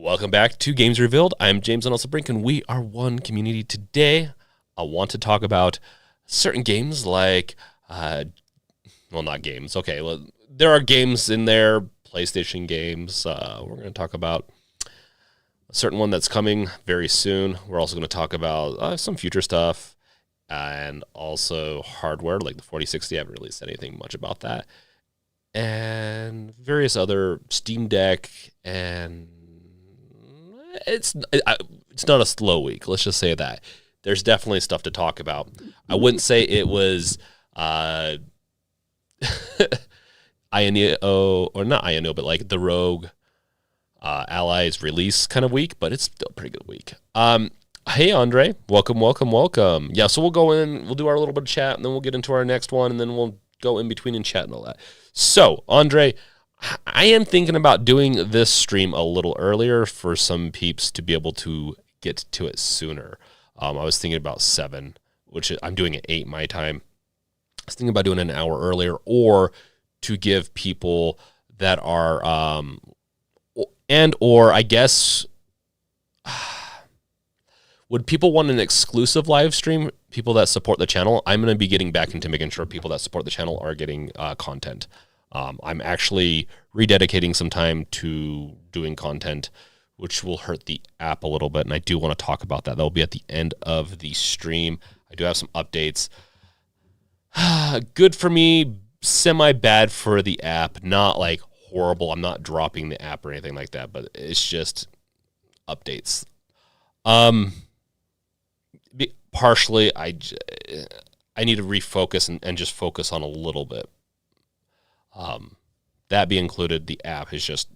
Welcome back to Games Revealed. I'm James and also Brink, and we are one community. Today, I want to talk about certain games like, well, not games. Okay, well, there are games in there, PlayStation games. We're going to talk about a certain one that's coming very soon. We're also going to talk about some future stuff and also hardware, like the 4060. I haven't released anything much about that. And various other Steam Deck, and it's not a slow week. Let's just say that. There's definitely stuff to talk about. I wouldn't say it was AYANEO, or not AYANEO, but like the Rogue Allies release kind of week, but it's still a pretty good week. Hey, Andre. Welcome. Yeah, so we'll go in, we'll do our little bit of chat, and then we'll get into our next one, and then we'll go in between and chat and all that. So, Andre, I am thinking about doing this stream a little earlier for some peeps to be able to get to it sooner. I was thinking about 7, which I'm doing at 8 my time. I was thinking about doing an hour earlier, or to give people that are, or I guess, would people want an exclusive live stream? People that support the channel, I'm going to be getting back into making sure people that support the channel are getting content. I'm actually rededicating some time to doing content, which will hurt the app a little bit, and I do want to talk about that. That'll be at the end of the stream. I do have some updates. Good for me, semi-bad for the app. Not like horrible. I'm not dropping the app or anything like that, but it's just updates. Partially, I need to refocus and just focus on a little bit. That being included, the app is just,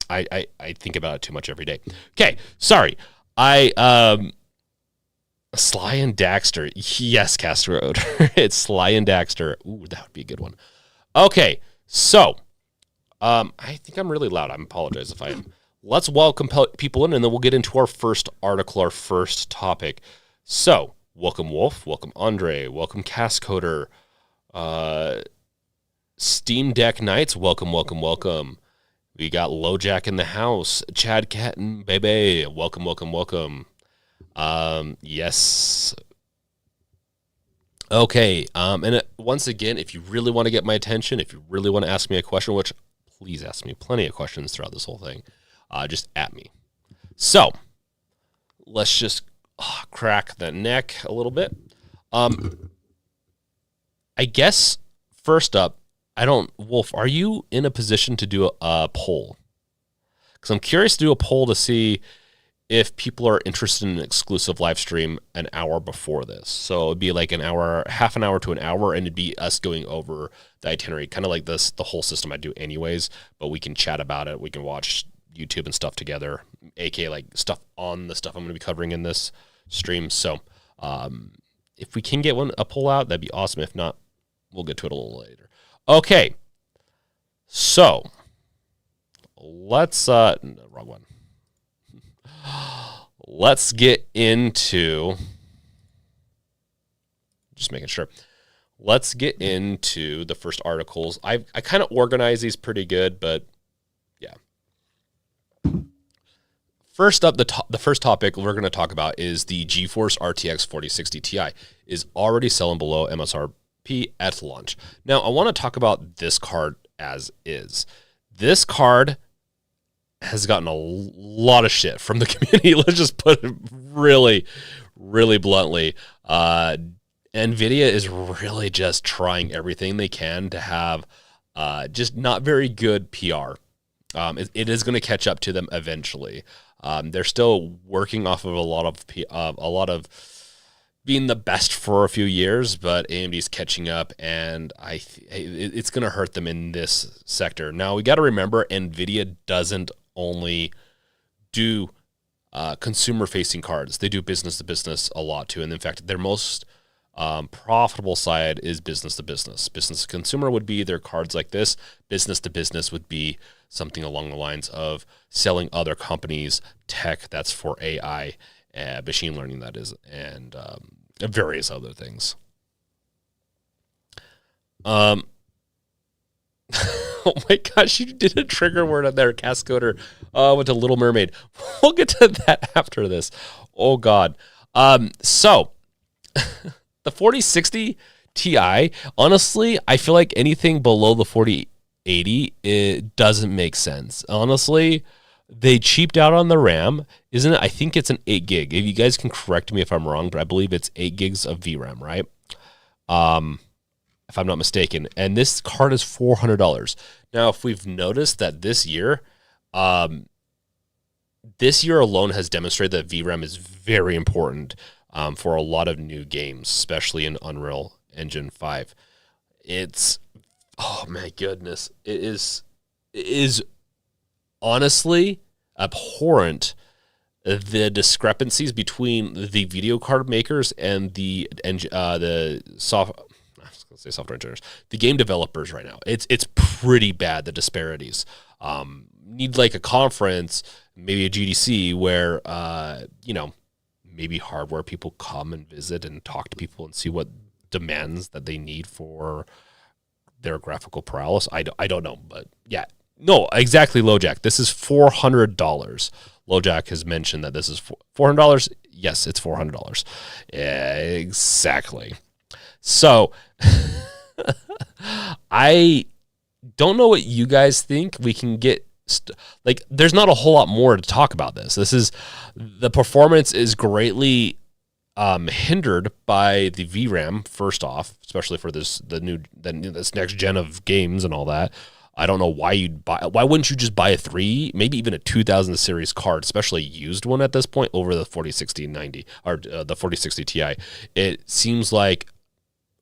I think about it too much every day. Okay, sorry. Sly and Daxter. Yes, Cast Road. It's Sly and Daxter. Ooh, that would be a good one. Okay, so, I think I'm really loud. I apologize if I am. Let's welcome people in, and then we'll get into our first article, our first topic. So, welcome Wolf, welcome Andre, welcome Cascoder, Steam Deck Knights, welcome. We got LoJack in the house, Chad Catton, baby, welcome. Yes. Okay, and once again, if you really want to get my attention, if you really want to ask me a question, which please ask me plenty of questions throughout this whole thing, just at me. So, let's just crack the neck a little bit. I guess first up, Wolf, are you in a position to do a poll? Because I'm curious to do a poll to see if people are interested in an exclusive live stream an hour before this. So it'd be like an hour, half an hour to an hour, and it'd be us going over the itinerary, kind of like the whole system I do anyways, but we can chat about it. We can watch YouTube and stuff together, aka like stuff on the stuff I'm going to be covering in this stream. So if we can get a poll out, that'd be awesome. If not, we'll get to it a little later. Okay, so let's wrong one. Let's get into, just making sure. Let's get into the first articles. I kind of organize these pretty good, but yeah. First up, the first topic we're going to talk about is the GeForce RTX 4060 Ti is already selling below MSRP at launch. Now, I want to talk about this card as is. This card has gotten a lot of shit from the community. Let's just put it really, really bluntly. Nvidia is really just trying everything they can to have just not very good PR. It is going to catch up to them eventually. They're still working off of a lot of being the best for a few years, but AMD's catching up, and it's going to hurt them in this sector. Now, we got to remember, Nvidia doesn't only do consumer-facing cards. They do business-to-business a lot, too, and in fact, their most profitable side is business-to-business. Business-to-consumer would be their cards like this. Business-to-business would be something along the lines of selling other companies tech that's for AI, machine learning, that is, and various other things. Oh my gosh, you did a trigger word on there, Cascoder. Went to Little Mermaid. We'll get to that after this. Oh God. So the 4060 Ti, honestly, I feel like anything below the 4080, it doesn't make sense. Honestly, they cheaped out on the RAM, isn't it? I think it's an 8 gig. If you guys can correct me if I'm wrong, but I believe it's 8 gigs of VRAM, right? If I'm not mistaken. And this card is $400. Now, if we've noticed that this year alone has demonstrated that VRAM is very important for a lot of new games, especially in Unreal Engine 5. It's, oh my goodness, it is honestly abhorrent, the discrepancies between the video card makers and the software engineers, the game developers right now. It's pretty bad, the disparities. Need like a conference, maybe a GDC where maybe hardware people come and visit and talk to people and see what demands that they need for their graphical prowess. I don't know, but yeah. No, exactly, LoJack. This is $400. LoJack has mentioned that this is $400. Yes, it's $400. Exactly. So, I don't know what you guys think. We can get there's not a whole lot more to talk about this. The performance is greatly hindered by the VRAM. First off, especially for this next gen of games and all that. I don't know why wouldn't you just buy a 3, maybe even a 2000 series card, especially a used one at this point, over the 4060 or the 4060 Ti. It seems like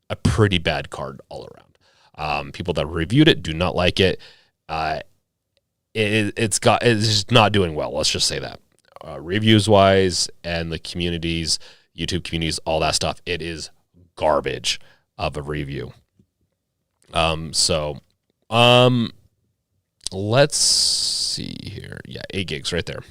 a pretty bad card all around. People that reviewed it do not like it. It's just not doing well. Let's just say that. Reviews wise and the communities, YouTube communities, all that stuff, it is garbage of a review. Let's see here. Yeah, 8 gigs right there.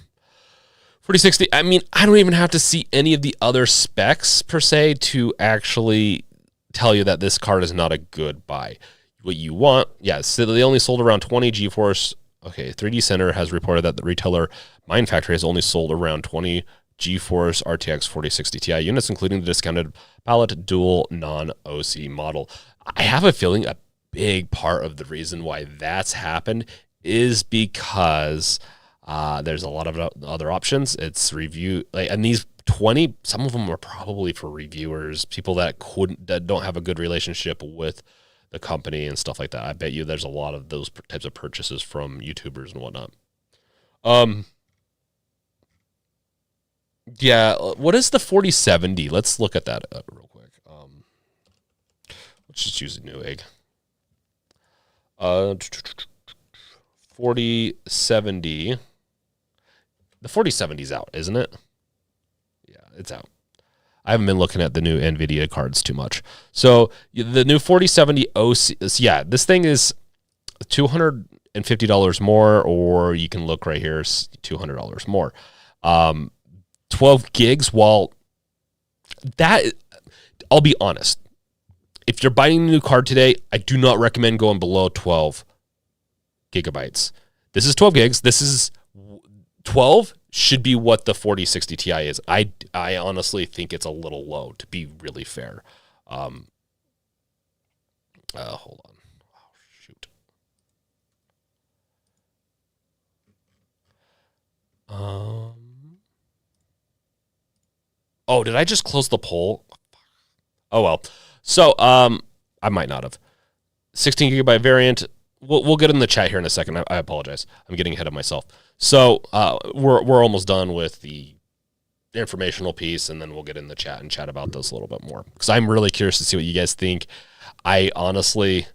4060. I mean, I don't even have to see any of the other specs per se to actually tell you that this card is not a good buy. What you want, yeah, so they only sold around 20 GeForce. Okay, 3D Center has reported that the retailer Mind Factory has only sold around 20 GeForce RTX 4060 Ti units, including the discounted palette dual non-OC model. I have a feeling a big part of the reason why that's happened is because there's a lot of other options. It's review, and these 20, some of them are probably for reviewers, people that don't have a good relationship with the company and stuff like that. I bet you there's a lot of those types of purchases from YouTubers and whatnot. Yeah, what is the 4070? Let's look at that real quick. Let's just use a new egg. 4070. The 4070's out, isn't it? Yeah, it's out. I haven't been looking at the new Nvidia cards too much. So the new 4070 OC, yeah, this thing is $250 more, or you can look right here, $200 more. 12 gigs, while that, I'll be honest. If you're buying a new card today, I do not recommend going below 12 gigabytes. This is 12 gigs. This is 12 should be what the 4060 Ti is. I honestly think it's a little low, to be really fair. Hold on. Oh, shoot. Oh, did I just close the poll? Oh, well. So, I might not have. 16 gigabyte variant. We'll get in the chat here in a second. I apologize. I'm getting ahead of myself. So, we're almost done with the informational piece, and then we'll get in the chat and chat about this a little bit more, because I'm really curious to see what you guys think. I honestly,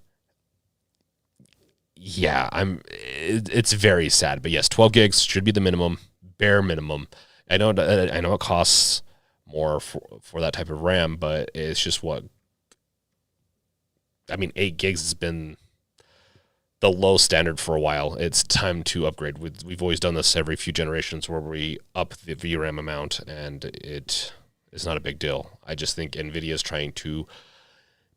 yeah, it's very sad, but yes, 12 gigs should be the minimum, bare minimum. I know it costs more for that type of RAM, but it's just what, I mean, 8 gigs has been the low standard for a while. It's time to upgrade. We've always done this every few generations where we up the VRAM amount, and it is not a big deal. I just think Nvidia is trying to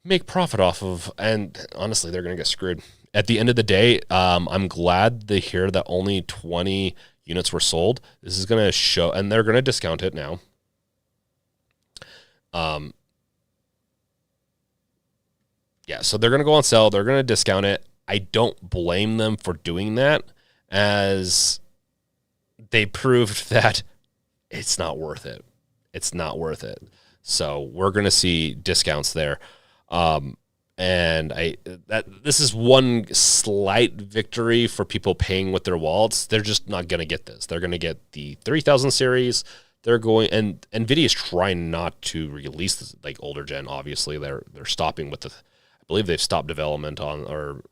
make profit off of, and honestly, they're going to get screwed. at the end of the day, I'm glad to hear that only 20 units were sold. This is going to show, and they're going to discount it now. Yeah, so they're going to go on sale. They're going to discount it. I don't blame them for doing that, as they proved that it's not worth it. It's not worth it. So we're going to see discounts there. And this is one slight victory for people paying with their wallets. They're just not going to get this. They're going to get the 3000 series. They're going, and Nvidia is trying not to release this, like older gen. Obviously, they're stopping with the. I believe they've stopped development on or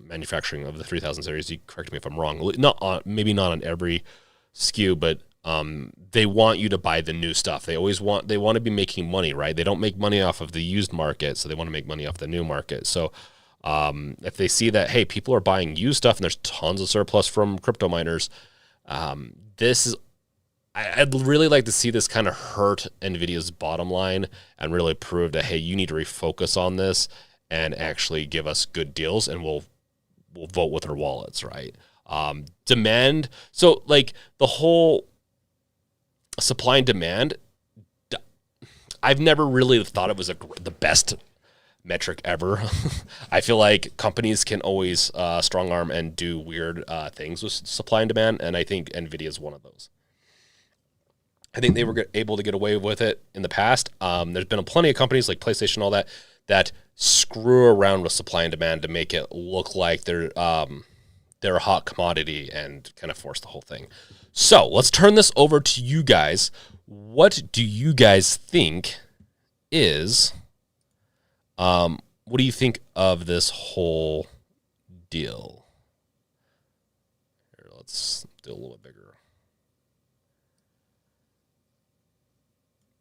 manufacturing of the 3000 series. You correct me if I'm wrong. Not on, maybe not on every SKU, but they want you to buy the new stuff. They want to be making money, right? They don't make money off of the used market, so they want to make money off the new market. So if they see that, hey, people are buying used stuff and there's tons of surplus from crypto miners, this is, I'd really like to see this kind of hurt NVIDIA's bottom line and really prove that, hey, you need to refocus on this and actually give us good deals, and we'll vote with our wallets, right? Demand. So like the whole supply and demand, I've never really thought it was the best metric ever. I feel like companies can always strong arm and do weird things with supply and demand, and I think NVIDIA is one of those. I think they were able to get away with it in the past. There's been plenty of companies like PlayStation and all that screw around with supply and demand to make it look like they're a hot commodity and kind of force the whole thing. So let's turn this over to you guys. What do you guys think is, what do you think of this whole deal? Here, let's do a little bit bigger.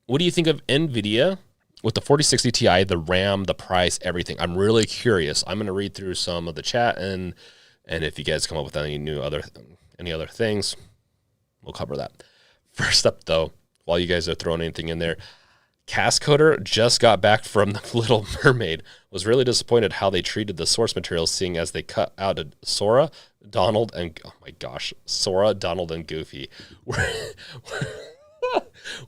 What do you think of NVIDIA with the 4060 Ti, the RAM, the price, everything? I'm really curious. I'm going to read through some of the chat, and if you guys come up with any other things, we'll cover that. First up, though, while you guys are throwing anything in there, Cascoder just got back from The Little Mermaid. Was really disappointed how they treated the source material, seeing as they cut out Sora, Donald, and oh my gosh, Sora, Donald, and Goofy.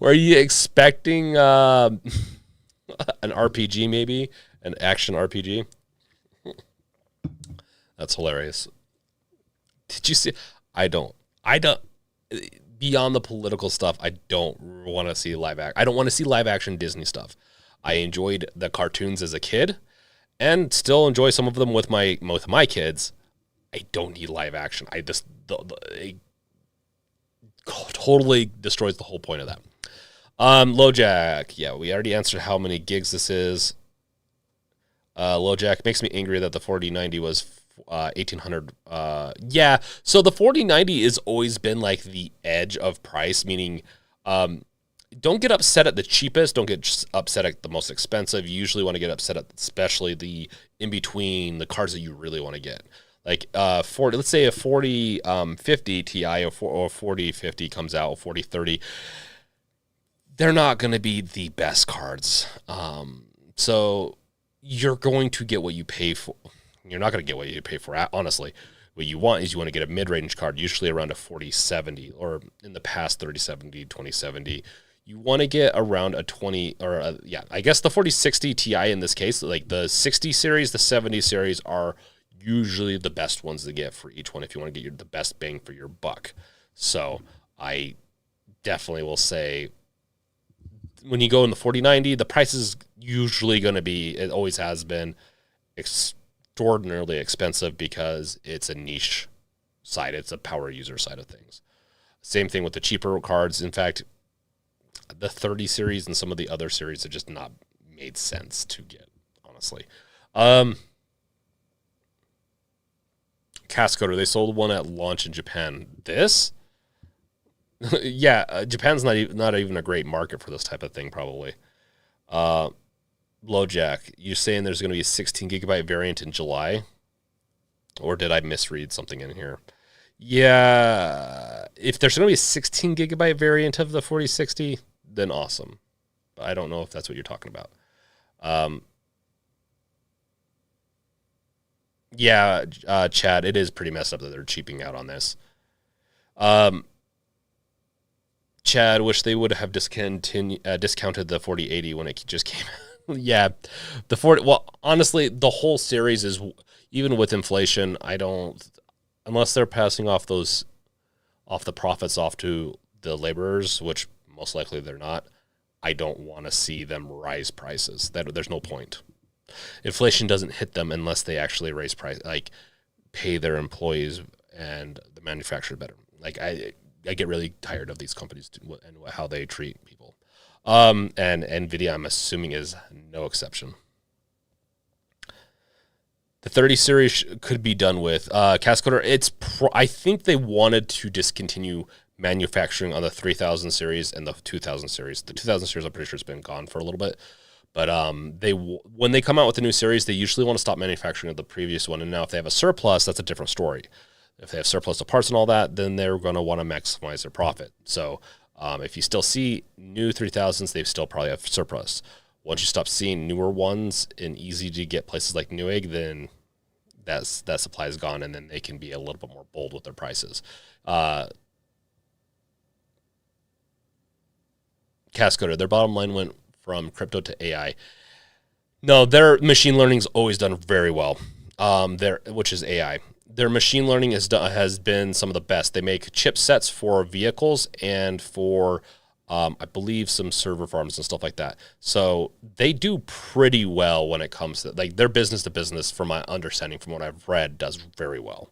Were you expecting an RPG, maybe an action RPG? That's hilarious. Did you see? I don't. Beyond the political stuff, I don't want to see live action. I don't want to see live action Disney stuff. I enjoyed the cartoons as a kid, and still enjoy some of them with my kids. I don't need live action. It totally destroys the whole point of that. LoJack, yeah, we already answered how many gigs this is. LoJack makes me angry that the 4090 was 1800. Yeah, so the 4090 has always been like the edge of price, meaning don't get upset at the cheapest, don't get upset at the most expensive. You usually want to get upset at especially the in between, the cards that you really want to get. Like let's say a 4050 Ti or 4050 comes out, 4030. They're not going to be the best cards. So you're going to get what you pay for. You're not going to get what you pay for, honestly. What you want to get a mid-range card, usually around a 4070, or in the past 3070, 2070. You want to get around a 20, I guess the 4060 Ti in this case, like the 60 series, the 70 series are usually the best ones to get for each one if you want to get the best bang for your buck. So I definitely will say, when you go in the 4090, the price is usually going to be, it always has been, extraordinarily expensive because it's a niche side. It's a power user side of things. Same thing with the cheaper cards. In fact, the 30 series and some of the other series have just not made sense to get, honestly. Cascoder, they sold one at launch in Japan. This? Yeah, Japan's not even a great market for this type of thing, probably. LoJack, you're saying there's going to be a 16 gigabyte variant in July? Or did I misread something in here? Yeah, if there's going to be a 16 gigabyte variant of the 4060, then awesome. But I don't know if that's what you're talking about. Yeah, Chad, it is pretty messed up that they're cheaping out on this. Um, Chad, wish they would have discounted the 4080 when it just came out. Yeah, the 40. Well, honestly, the whole series is, even with inflation, I don't, unless they're passing off the profits off to the laborers, which most likely they're not. I don't want to see them rise prices. There's no point. Inflation doesn't hit them unless they actually raise price, like pay their employees and the manufacturer better. Like I get really tired of these companies and how they treat people. And Nvidia, I'm assuming, is no exception. The 30 series could be done with Cascoder. I think they wanted to discontinue manufacturing on the 3000 series and the 2000 series. The 2000 series, I'm pretty sure, has been gone for a little bit. But when they come out with a new series, they usually want to stop manufacturing of the previous one. And now if they have a surplus, that's a different story. If they have surplus of parts and all that, then they're going to want to maximize their profit. So if you still see new 3000s, they still probably have surplus. Once you stop seeing newer ones in easy-to-get places like Newegg, then that supply is gone, and then they can be a little bit more bold with their prices. Cascoder, their bottom line went from crypto to AI. No, their machine learning's always done very well. Which is AI. Their machine learning has been some of the best. They make chipsets for vehicles and for, I believe, some server farms and stuff like that. So they do pretty well when it comes to, like, their business to business, from my understanding, from what I've read, does very well.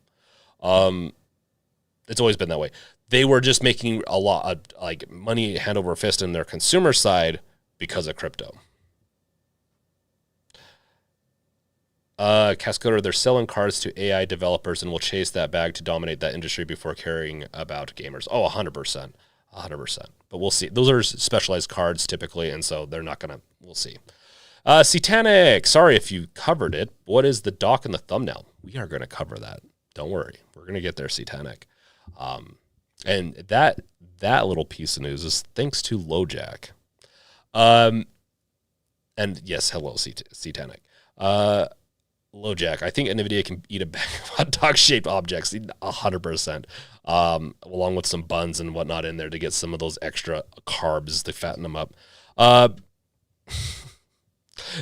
It's always been that way. They were just making a lot of like money hand over fist in their consumer side because of crypto. Cascoder, they're selling cards to AI developers and will chase that bag to dominate that industry before caring about gamers. Oh, 100%. 100%. But we'll see. Those are specialized cards typically, and so they're not going to, we'll see. Satanic, sorry if you covered it. What is the dock in the thumbnail? We are going to cover that. Don't worry. We're going to get there, Satanic. And that little piece of news is thanks to LoJack. And yes, hello, Satanic. LoJack, I think Nvidia can eat a bag of hot dog shaped objects 100%, along with some buns and whatnot in there to get some of those extra carbs to fatten them up.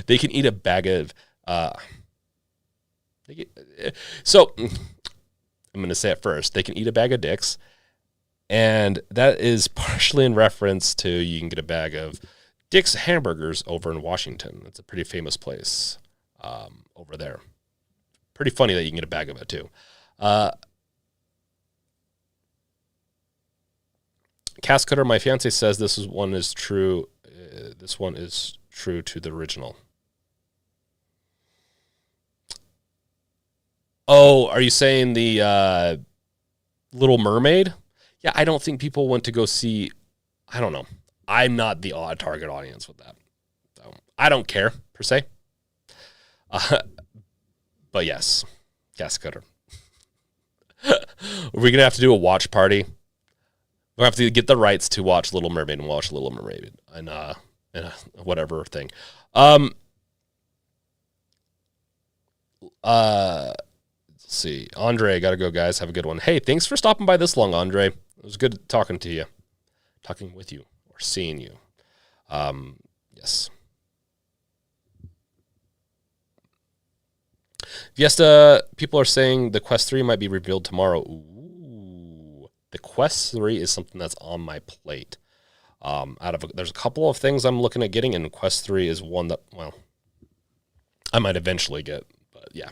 They can eat a bag of. So I'm going to say it first. They can eat a bag of dicks, and that is partially in reference to you can get a bag of Dick's Hamburgers over in Washington. It's a pretty famous place. Over there. Pretty funny that you can get a bag of it too. Cascutter, my fiance says this one is true. This one is true to the original. Oh, are you saying the Little Mermaid? Yeah, I don't think people went to go see. I don't know. I'm not the target audience with that. So I don't care per se. But yes, gas cutter. We're going to have to do a watch party. We'll have to get the rights to watch Little Mermaid and watch Little Mermaid and whatever thing. Let's see. Andre, got to go, guys. Have a good one. Hey, thanks for stopping by this long, Andre. It was good talking to you. Talking with you or seeing you. Yes. Fiesta, people are saying the Quest 3 might be revealed tomorrow. Ooh. The Quest 3 is something that's on my plate. There's a couple of things I'm looking at getting, and Quest 3 is one that, well, I might eventually get, but yeah.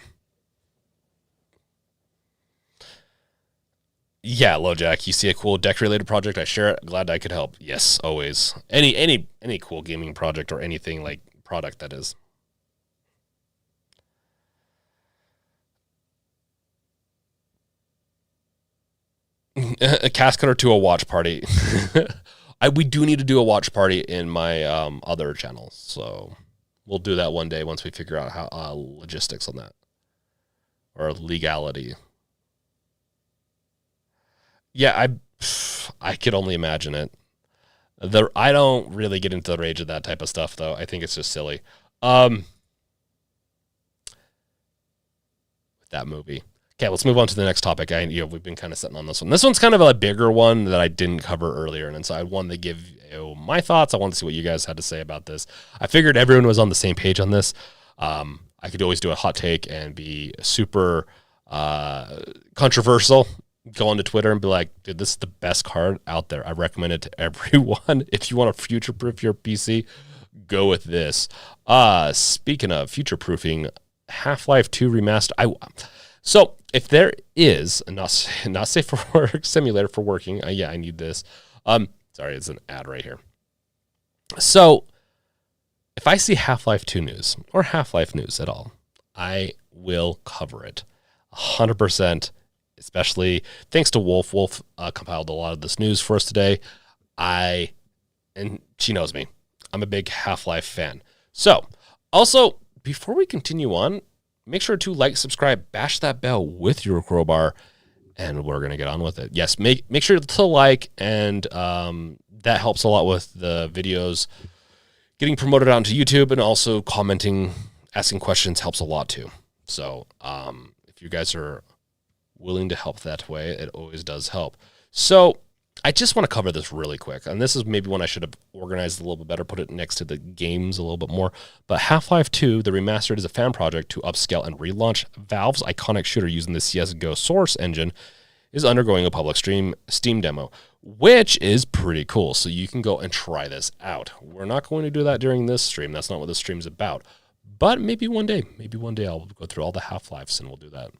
Yeah, LoJack, you see a cool deck-related project, I share it. Glad I could help. Yes, always. Any cool gaming project or anything like product that is. A cast cutter to a watch party. We do need to do a watch party in my other channel, so we'll do that one day once we figure out how logistics on that or legality. Yeah, I could only imagine it. I don't really get into the rage of that type of stuff, though. I think it's just silly. that movie. Okay, let's move on to the next topic. We've been kind of sitting on this one. This one's kind of a bigger one that I didn't cover earlier, and so I wanted to give my thoughts. I wanted to see what you guys had to say about this. I figured everyone was on the same page on this. I could always do a hot take and be super controversial. Go onto Twitter and be like, dude, this is the best card out there. I recommend it to everyone. If you want to future-proof your PC, go with this. Speaking of future-proofing, Half-Life 2 Remastered. So if there is not safe for work simulator for working, I need this. Sorry, it's an ad right here. So if I see Half-Life 2 news or Half-Life news at all, I will cover it 100%. Especially thanks to Wolf. Wolf compiled a lot of this news for us today. And she knows me. I'm a big Half-Life fan. So also before we continue on, make sure to like, subscribe, bash that bell with your crowbar, and we're going to get on with it. Yes, make sure to like, and that helps a lot with the videos getting promoted onto YouTube, and also commenting, asking questions helps a lot too. So if you guys are willing to help that way, it always does help. So I just want to cover this really quick, and this is maybe one I should have organized a little bit better, put it next to the games a little bit more. But Half-Life 2, the Remastered, is a fan project to upscale and relaunch Valve's iconic shooter using the CSGO Source engine, is undergoing a public Steam demo, which is pretty cool. So you can go and try this out. We're not going to do that during this stream. That's not what this stream's about. But maybe one day I'll go through all the Half-Lives and we'll do that.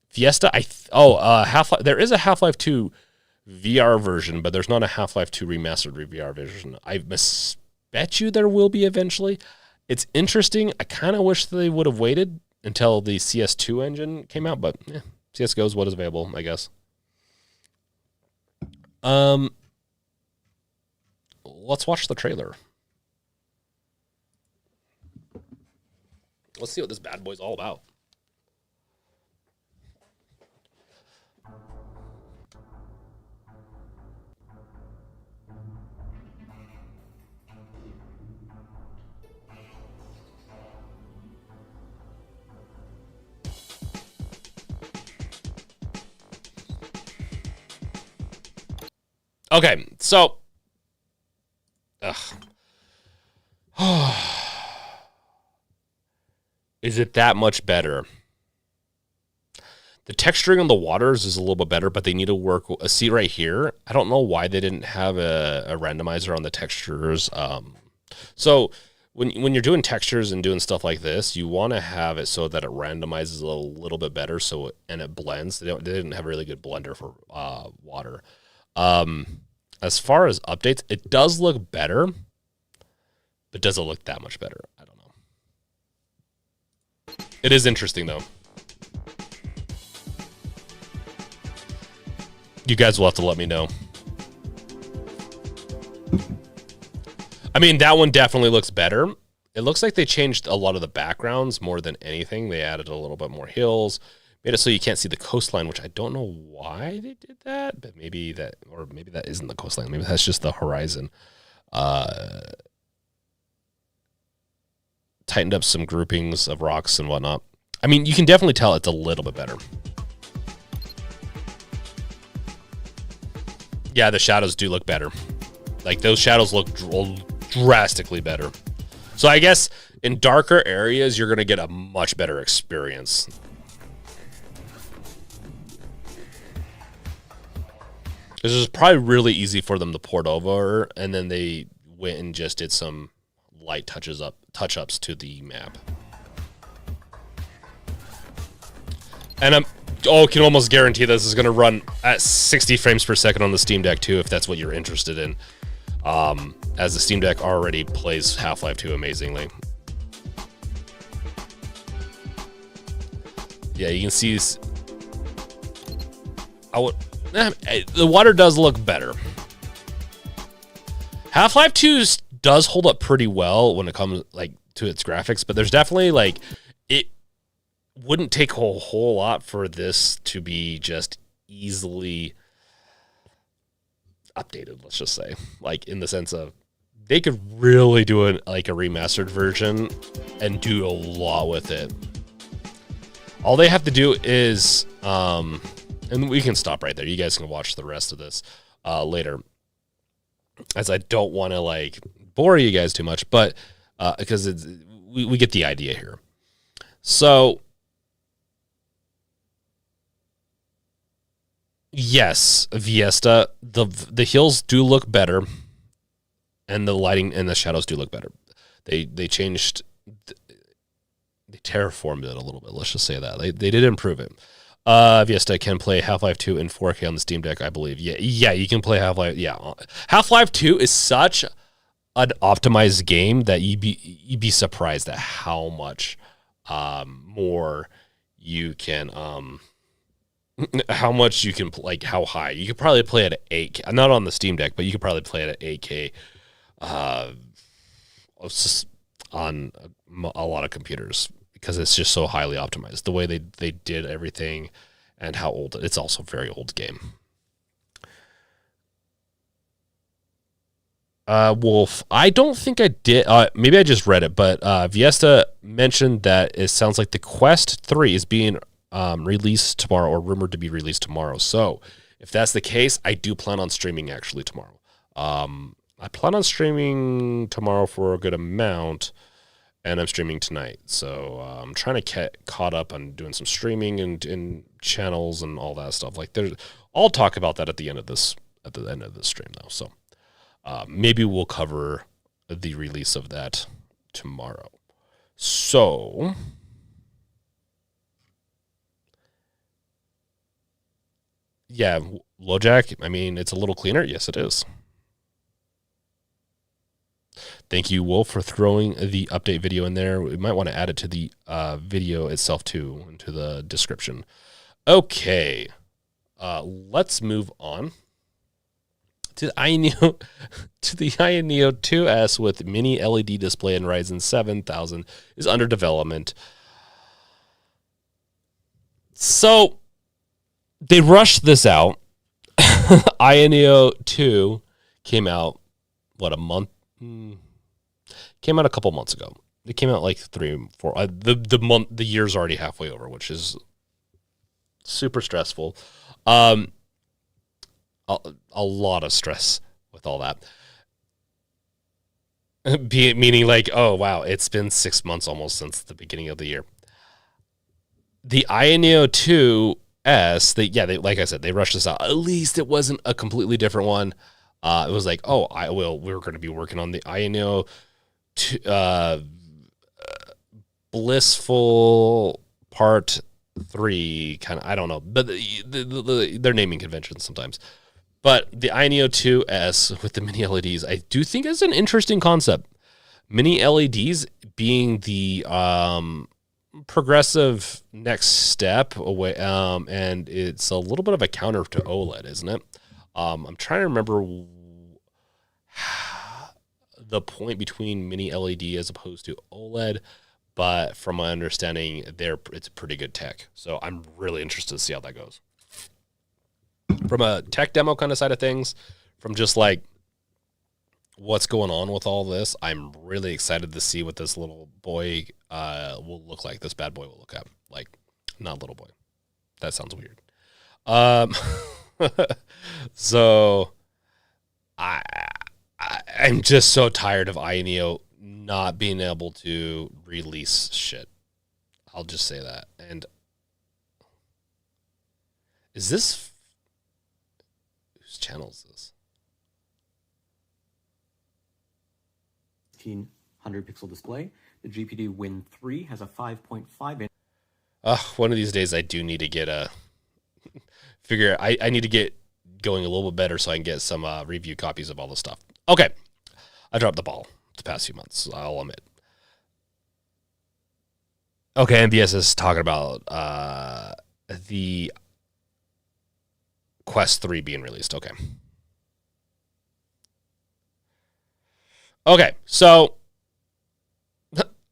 Fiesta, Half-Life. There is a Half-Life 2 VR version, but there's not a Half-Life 2 Remastered VR version. I bet you there will be eventually. It's interesting. I kind of wish they would have waited until the CS2 engine came out, but CSGO is what is available, I guess. Let's watch the trailer. Let's see what this bad boy's all about. Okay, so is it that much better? The texturing on the waters is a little bit better, but they need to work. See right here, I don't know why they didn't have a randomizer on the textures. So when you're doing textures and doing stuff like this, you want to have it so that it randomizes a little bit better, and it blends. They didn't have a really good blender for water. As far as updates, it does look better, but does it look that much better? I don't know. It is interesting, though. You guys will have to let me know. I mean, that one definitely looks better. It looks like they changed a lot of the backgrounds more than anything. They added a little bit more hills. Made it so you can't see the coastline, which I don't know why they did that, but maybe that isn't the coastline. Maybe that's just the horizon. Tightened up some groupings of rocks and whatnot. I mean, you can definitely tell it's a little bit better. Yeah, the shadows do look better. Like, those shadows look drastically better. So I guess in darker areas, you're going to get a much better experience. This is probably really easy for them to port over, and then they went and just did some light touch-ups to the map. And I can almost guarantee this is going to run at 60 frames per second on the Steam Deck too, if that's what you're interested in. As the Steam Deck already plays Half-Life 2 amazingly. Yeah, you can see the water does look better. Half-Life 2 does hold up pretty well when it comes to its graphics, but there's definitely it wouldn't take a whole lot for this to be just easily updated, let's just say. In the sense of they could really do a remastered version and do a lot with it. All they have to do is, and we can stop right there. You guys can watch the rest of this later, as I don't want to like bore you guys too much, but because we get the idea here. So yes, Viesta, the hills do look better, and the lighting and the shadows do look better. They changed, they terraformed it a little bit. Let's just say that they did improve it. Viesta can play Half-Life 2 in 4K on the Steam Deck, I believe. Yeah, you can play Half-Life. Yeah, Half-Life 2 is such an optimized game that you'd be surprised at how much more you can how much you can like how high you could probably play it at 8K. Not on the Steam Deck, but you could probably play it at 8K. Just on a lot of computers, because it's just so highly optimized. The way they did everything and how old it's also a very old game. Wolf, I don't think I did. Maybe I just read it, but Viesta mentioned that it sounds like the Quest 3 is being released tomorrow, or rumored to be released tomorrow. So if that's the case, I do plan on streaming actually tomorrow. I plan on streaming tomorrow for a good amount, and I'm streaming tonight. So I'm trying to get caught up on doing some streaming and in channels and all that stuff. Like I'll talk about that at the end of this stream though. So maybe we'll cover the release of that tomorrow. So yeah, LoJack, I mean, it's a little cleaner. Yes, it is. Thank you, Wolf, for throwing the update video in there. We might want to add it to the video itself, too, into the description. Okay. Let's move on to the AYANEO, to the AYANEO 2S with mini LED display and Ryzen 7000 is under development. So they rushed this out. AYANEO 2 came out, what, a month? Came out a couple months ago. It came out like 3, 4. The year's already halfway over, which is super stressful. A lot of stress with all that. Meaning like, oh wow, it's been 6 months almost since the beginning of the year. The AYANEO 2S, they like I said, they rushed this out. At least it wasn't a completely different one. It was like, oh, we're going to be working on the AYANEO Blissful Part 3, kind of, I don't know, but they're naming conventions sometimes. But the AYANEO 2S with the mini LEDs, I do think is an interesting concept. Mini LEDs being the progressive next step away, and it's a little bit of a counter to OLED, isn't it? I'm trying to remember the point between mini LED as opposed to OLED, but from my understanding, it's a pretty good tech. So I'm really interested to see how that goes. From a tech demo kind of side of things, from just like what's going on with all this, I'm really excited to see what this little boy will look like. This bad boy will look like, not little boy. That sounds weird. So I'm just so tired of AYANEO not being able to release shit. I'll just say that. And is this, whose channel is this? 1500 pixel display. The GPD Win 3 has a 5.5 inch. One of these days I do need to get I need to get going a little bit better so I can get some review copies of all this stuff. Okay. I dropped the ball the past few months, I'll admit. Okay, MBS is talking about the Quest 3 being released. Okay. Okay, so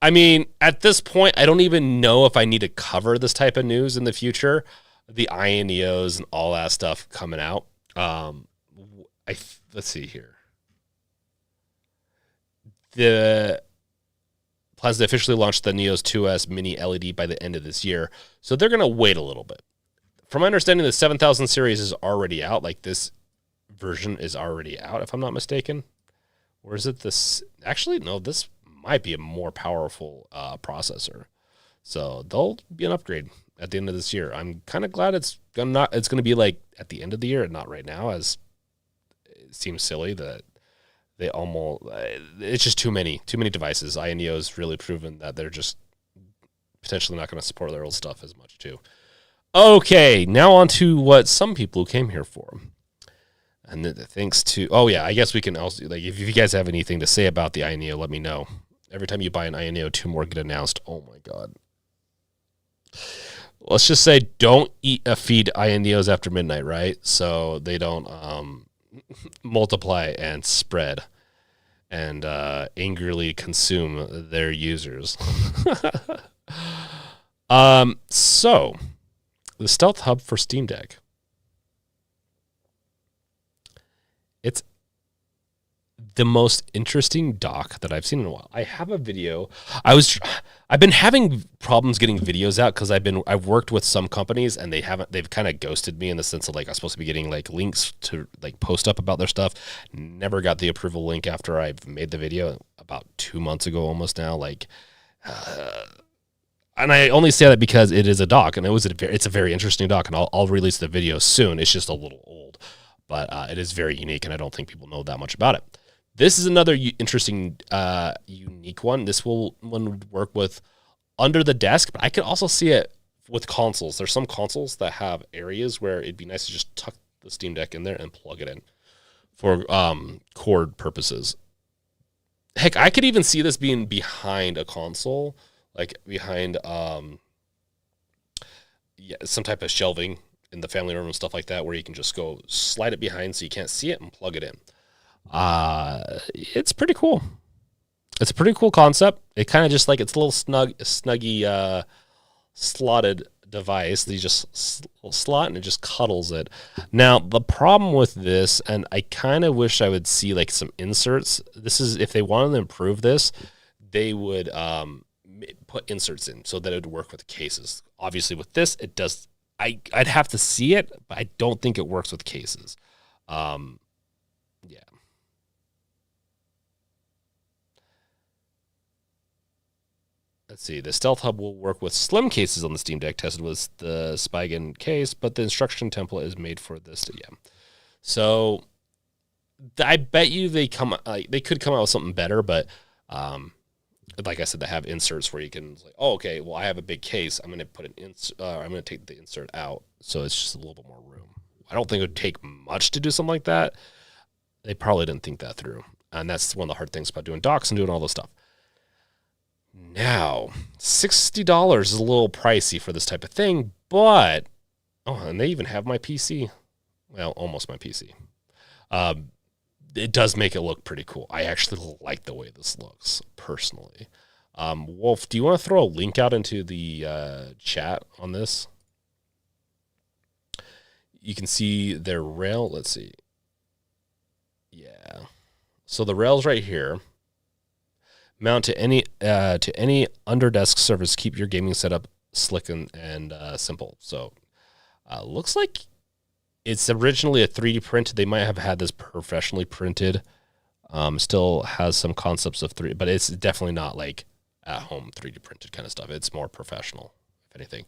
I mean, at this point, I don't even know if I need to cover this type of news in the future. The AYANEOs and all that stuff coming out. Let's see here. The plans to officially launch the Neos 2S Mini LED by the end of this year. So they're going to wait a little bit. From my understanding, the 7000 series is already out. Like this version is already out, if I'm not mistaken. Or is it this? Actually, no, this might be a more powerful processor. So they'll be an upgrade at the end of this year. I'm kind of glad it's going to be like at the end of the year and not right now, as it seems silly that they almost, it's just too many devices. AYANEO's really proven that they're just potentially not going to support their old stuff as much too. Okay, now on to what some people who came here for. And thanks to, oh yeah, I guess we can also, like, if you guys have anything to say about the AYANEO, let me know. Every time you buy an AYANEO, 2 more get announced. Oh my God. Let's just say don't feed AYANEOs after midnight, right? So they don't multiply and spread and angrily consume their users. So the Stealth Hub for Steam Deck. It's the most interesting dock that I've seen in a while. I have a video. I've been having problems getting videos out because I've worked with some companies and they've kind of ghosted me in the sense of like I'm supposed to be getting like links to like post up about their stuff. Never got the approval link after I've made the video about 2 months ago almost now. Like, and I only say that because it is a dock and it's a very interesting dock, and I'll release the video soon. It's just a little old, but it is very unique and I don't think people know that much about it. This is another interesting, unique one. This one would work with under the desk, but I could also see it with consoles. There's some consoles that have areas where it'd be nice to just tuck the Steam Deck in there and plug it in for cord purposes. Heck, I could even see this being behind a console, like behind some type of shelving in the family room and stuff like that, where you can just go slide it behind so you can't see it and plug it in. It's pretty cool. It's a pretty cool concept. It kind of just like, it's a little snuggy, slotted device. You just slot and it just cuddles it. Now, the problem with this, and I kind of wish I would see like some inserts. This is, if they wanted to improve this, they would, put inserts in so that it would work with cases. Obviously with this, it does. I'd have to see it, but I don't think it works with cases. Yeah. Let's see. The Stealth Hub will work with slim cases on the Steam Deck, tested with the Spigen case, but the instruction template is made for this. Yeah. So I bet you they could come out with something better, but like I said, they have inserts where you can like, oh, okay, well, I have a big case. I'm going to put I'm going to take the insert out, so it's just a little bit more room. I don't think it would take much to do something like that. They probably didn't think that through, and that's one of the hard things about doing docks and doing all this stuff. Now, $60 is a little pricey for this type of thing, but and they even have my PC. Well, almost my PC. It does make it look pretty cool. I actually like the way this looks, personally. Wolf, do you want to throw a link out into the chat on this? You can see their rail. Let's see. Yeah. So the rail's right here. Mount to any underdesk surface. Keep your gaming setup slick and simple. So looks like it's originally a 3D print. They might have had this professionally printed. Still has some concepts of 3D, but it's definitely not like at home 3D printed kind of stuff. It's more professional, if anything.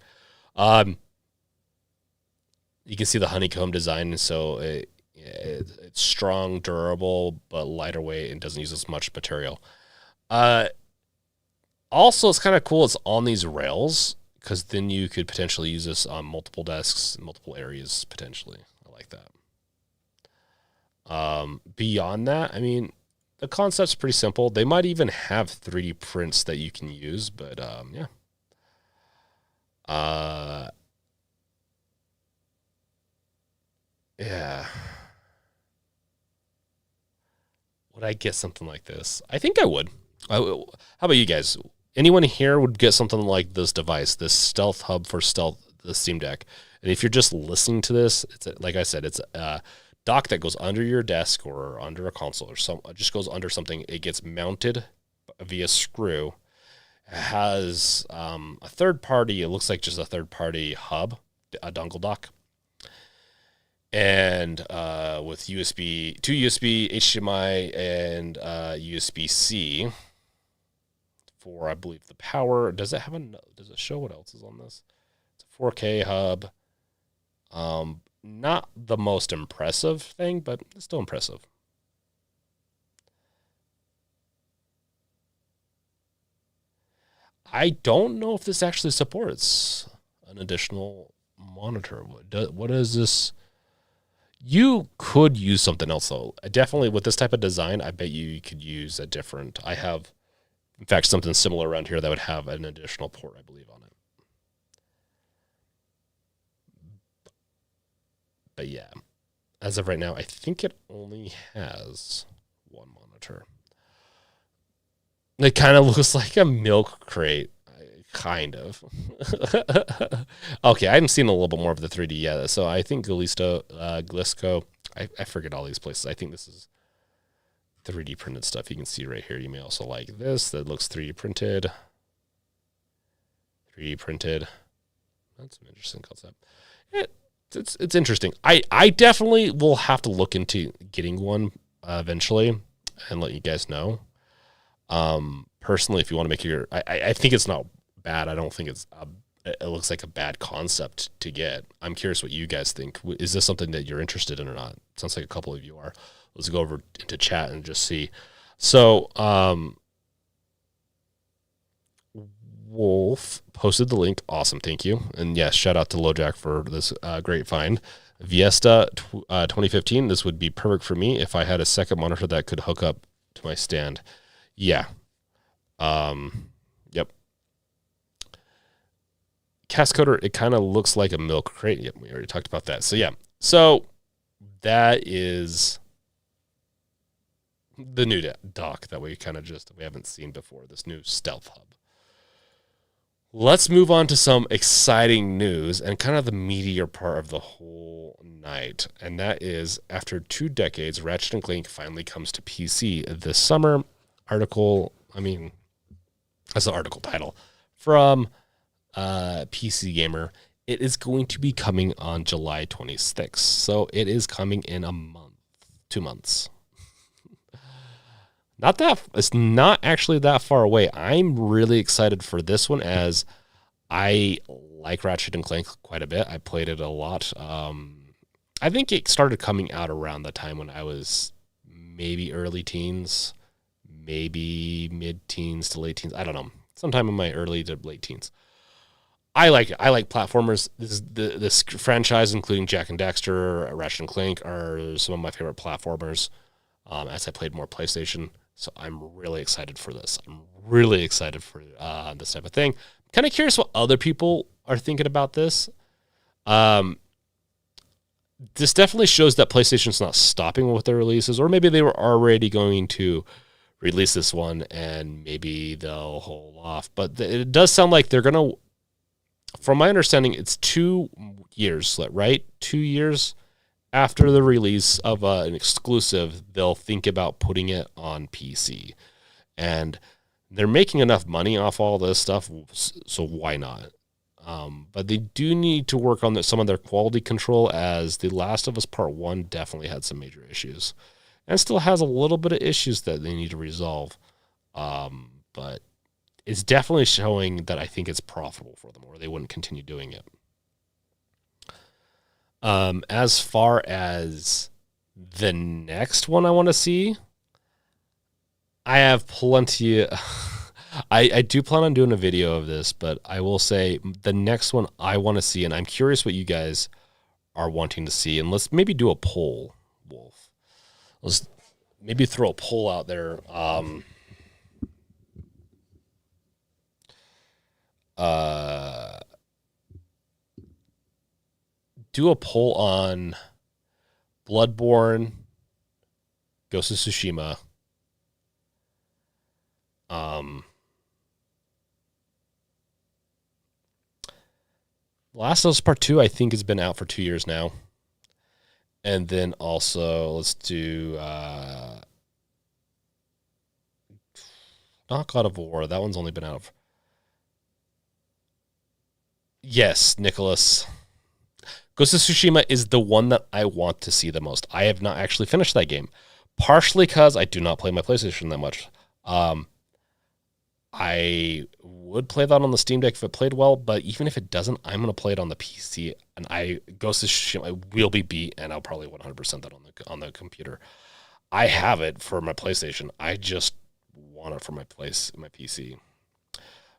You can see the honeycomb design, so it's strong, durable, but lighter weight and doesn't use as much material. Also, it's kind of cool. It's on these rails, because then you could potentially use this on multiple desks, multiple areas, potentially. I like that. Beyond that, I mean, the concept's pretty simple. They might even have 3D prints that you can use, but yeah. Yeah. Would I get something like this? I think I would. How about you guys? Anyone here would get something like this device, this Stealth Hub for the Steam Deck. And if you're just listening to this, like I said, it's a dock that goes under your desk or under a console or it just goes under something. It gets mounted via screw, has a third party. It looks like just a third party hub, a dongle dock, and with USB, two USB, HDMI, and USB-C for, I believe, the power. Does it have a? Does it show what else is on this? It's a 4K hub. Not the most impressive thing, but it's still impressive. I don't know if this actually supports an additional monitor. What is this? You could use something else, though. Definitely with this type of design, I bet you could use a different. I have, in fact, something similar around here that would have an additional port, I believe, on it. But yeah, as of right now, I think it only has one monitor. It kind of looks like a milk crate, kind of. Okay, I haven't seen a little bit more of the 3D yet, so I think Glisco, I forget all these places. I think this is 3D printed stuff. You can see right here. You may also like this. That looks 3D printed. 3D printed. That's an interesting concept. It's interesting. I definitely will have to look into getting one eventually and let you guys know. Personally, if you want to make I think it's not bad. I don't think it looks like a bad concept to get. I'm curious what you guys think. Is this something that you're interested in or not? Sounds like a couple of you are. Let's go over into chat and just see. So, Wolf posted the link. Awesome. Thank you. And yes, shout out to LoJack for this great find. Viesta 2015. This would be perfect for me if I had a second monitor that could hook up to my stand. Yeah. Yep. Cascoder, it kind of looks like a milk crate. Yep, we already talked about that. So yeah. So that is the new dock that we haven't seen before, this new stealth hub. Let's move on to some exciting news and kind of the meatier part of the whole night. And that is, after 2 decades, Ratchet and Clank finally comes to PC this summer. That's the article title from PC Gamer. It is going to be coming on July 26th. So it is coming in a month, 2 months. It's not actually that far away. I'm really excited for this one, as I like Ratchet and Clank quite a bit. I played it a lot. I think it started coming out around the time when I was maybe early teens, maybe mid-teens to late teens. I don't know. Sometime in my early to late teens. I like it. I like platformers. This franchise, including Jak and Daxter, Ratchet and Clank, are some of my favorite platformers. As I played more PlayStation. So I'm really excited for this. I'm really excited for this type of thing. Kind of curious what other people are thinking about this. This definitely shows that PlayStation's not stopping with their releases, or maybe they were already going to release this one and maybe they'll hold off. But it does sound like they're going to, from my understanding, it's 2 years, right? 2 years after the release of an exclusive, they'll think about putting it on PC. And they're making enough money off all this stuff, so why not? But they do need to work on some of their quality control, as The Last of Us Part 1 definitely had some major issues. And still has a little bit of issues that they need to resolve. But it's definitely showing that I think it's profitable for them, or they wouldn't continue doing it. As far as the next one I want to see, I have plenty. I do plan on doing a video of this, but I will say the next one I want to see, and I'm curious what you guys are wanting to see, and let's maybe do a poll, Wolf. Let's maybe throw a poll out there. Do a poll on Bloodborne, Ghost of Tsushima, Last of Us Part 2, I think, has been out for 2 years now. And then also, let's do not God of War. That one's only been out Yes, Nicholas. Ghost of Tsushima is the one that I want to see the most. I have not actually finished that game, partially because I do not play my PlayStation that much. I would play that on the Steam Deck if it played well, but even if it doesn't, I'm going to play it on the PC. And Ghost of Tsushima will be beat, and I'll probably 100% that on the computer. I have it for my PlayStation. I just want it for my PC.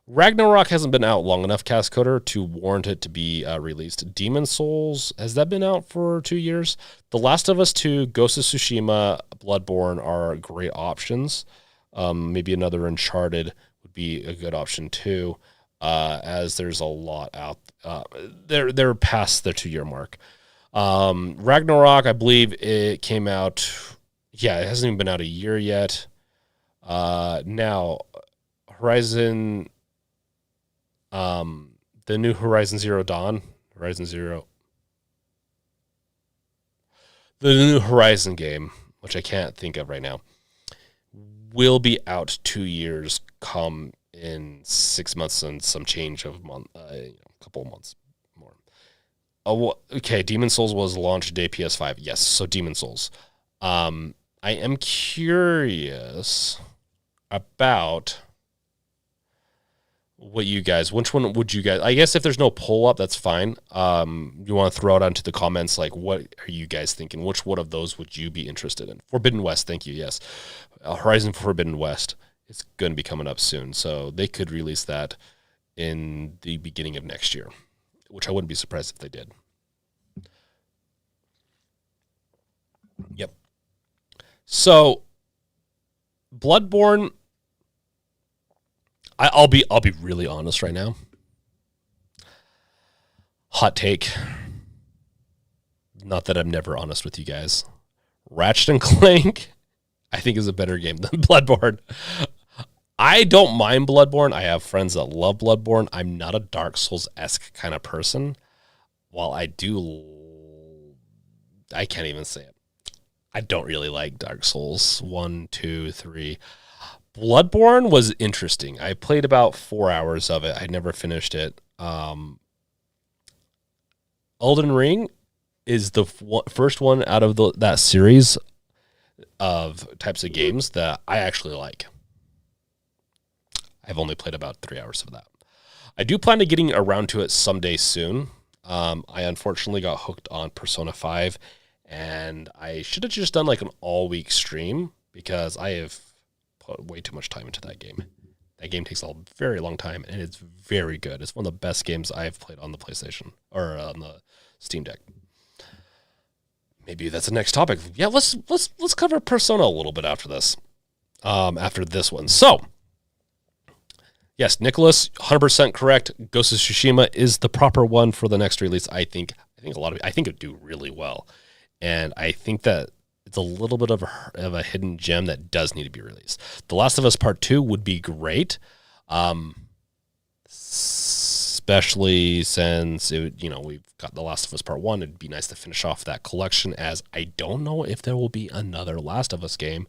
Ragnarok hasn't been out long enough, Cascoder, to warrant it to be released. Demon Souls, has that been out for 2 years? The Last of Us 2, Ghost of Tsushima, Bloodborne are great options. Maybe another Uncharted would be a good option too, as there's a lot out. They're past the 2 year mark. Ragnarok, I believe it came out. Yeah, it hasn't even been out a year yet. Now, Horizon. The new Horizon Zero Dawn, the new Horizon game, which I can't think of right now, will be out 2 years come in 6 months and some change of a couple of months more. Oh, okay. Demon Souls was launched day PS5. Yes. So Demon Souls. I am curious about which one would you guys, I guess if there's no poll up, that's fine. You want to throw it onto the comments, like, what are you guys thinking? Which one of those would you be interested in? Forbidden West, thank you, yes. Horizon Forbidden West is going to be coming up soon, so they could release that in the beginning of next year, which I wouldn't be surprised if they did. Yep. So, Bloodborne, I'll be really honest right now. Hot take. Not that I'm never honest with you guys. Ratchet and Clank, I think, is a better game than Bloodborne. I don't mind Bloodborne. I have friends that love Bloodborne. I'm not a Dark Souls-esque kind of person. While I can't even say it. I don't really like Dark Souls 1, 2, 3. Bloodborne was interesting. I played about 4 hours of it. I never finished it. Elden Ring is the first one out of that series of types of games that I actually like. I've only played about 3 hours of that. I do plan to getting around to it someday soon. I unfortunately got hooked on Persona 5, and I should have just done like an all-week stream because I have put way too much time into that game. That game takes a very long time, and it's very good. It's one of the best games I've played on the PlayStation or on the Steam Deck. Maybe that's the next topic. Yeah, let's cover Persona a little bit after this. After this one. So, yes, Nicholas, 100% correct. Ghost of Tsushima is the proper one for the next release. I think it would do really well, and I think that it's a little bit of a hidden gem that does need to be released. The Last of Us Part 2 would be great, especially since we've got The Last of Us Part 1. It'd be nice to finish off that collection, as I don't know if there will be another Last of Us game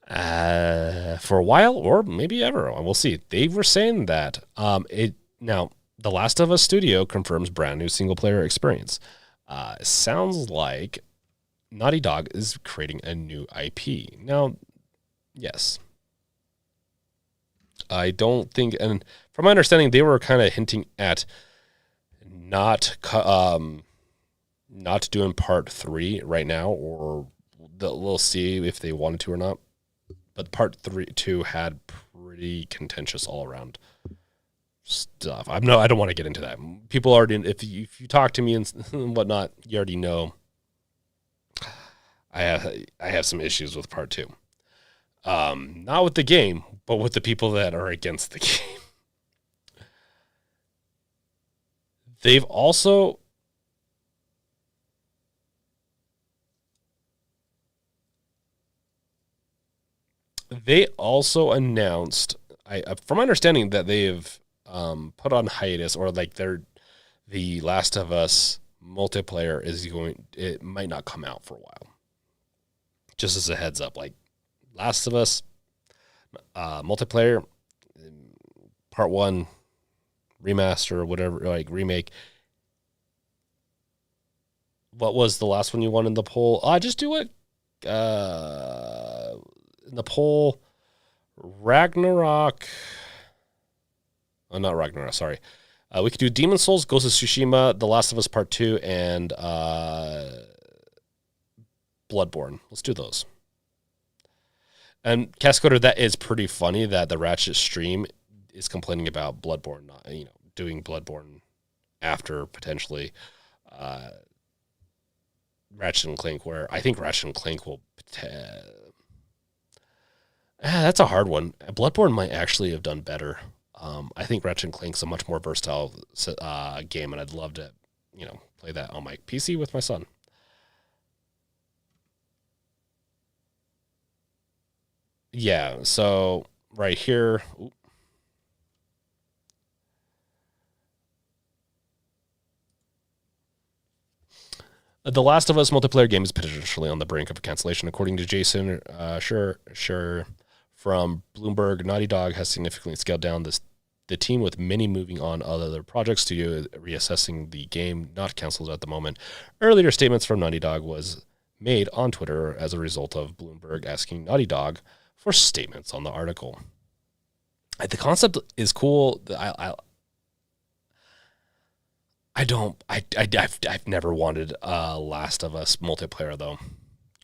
for a while or maybe ever. We'll see. They were saying that now the Last of Us studio confirms brand new single player experience. Sounds like Naughty Dog is creating a new IP. Now, yes. I don't think, and from my understanding, they were kind of hinting at not doing part 3 right now, or we'll see if they wanted to or not. But part 2 had pretty contentious all around stuff. I don't want to get into that. People already, if you talk to me and whatnot, you already know I have some issues with part 2. Not with the game, but with the people that are against the game. They've also announced, from my understanding, that they have put on hiatus, or like the Last of Us multiplayer it might not come out for a while. Just as a heads up, like Last of Us multiplayer part 1 remaster or whatever, like remake. What was the last one you won in the poll? I just do it in the poll. Ragnarok. Oh, not Ragnarok. Sorry. We could do Demon Souls, Ghost of Tsushima, The Last of Us Part 2, and Bloodborne. Let's do those. And Cascoder, that is pretty funny that the Ratchet stream is complaining about Bloodborne, not, doing Bloodborne after potentially Ratchet and Clank, where I think Ratchet and Clank will. That's a hard one. Bloodborne might actually have done better. I think Ratchet and Clank's a much more versatile game, and I'd love to, play that on my PC with my son. Yeah, so right here. The Last of Us multiplayer game is potentially on the brink of a cancellation, according to Jason. Sure. From Bloomberg, Naughty Dog has significantly scaled down the team, with many moving on other projects. Studio reassessing the game, not canceled at the moment. Earlier statements from Naughty Dog was made on Twitter as a result of Bloomberg asking Naughty Dog for statements on the article. The concept is cool. I've never wanted Last of Us multiplayer though.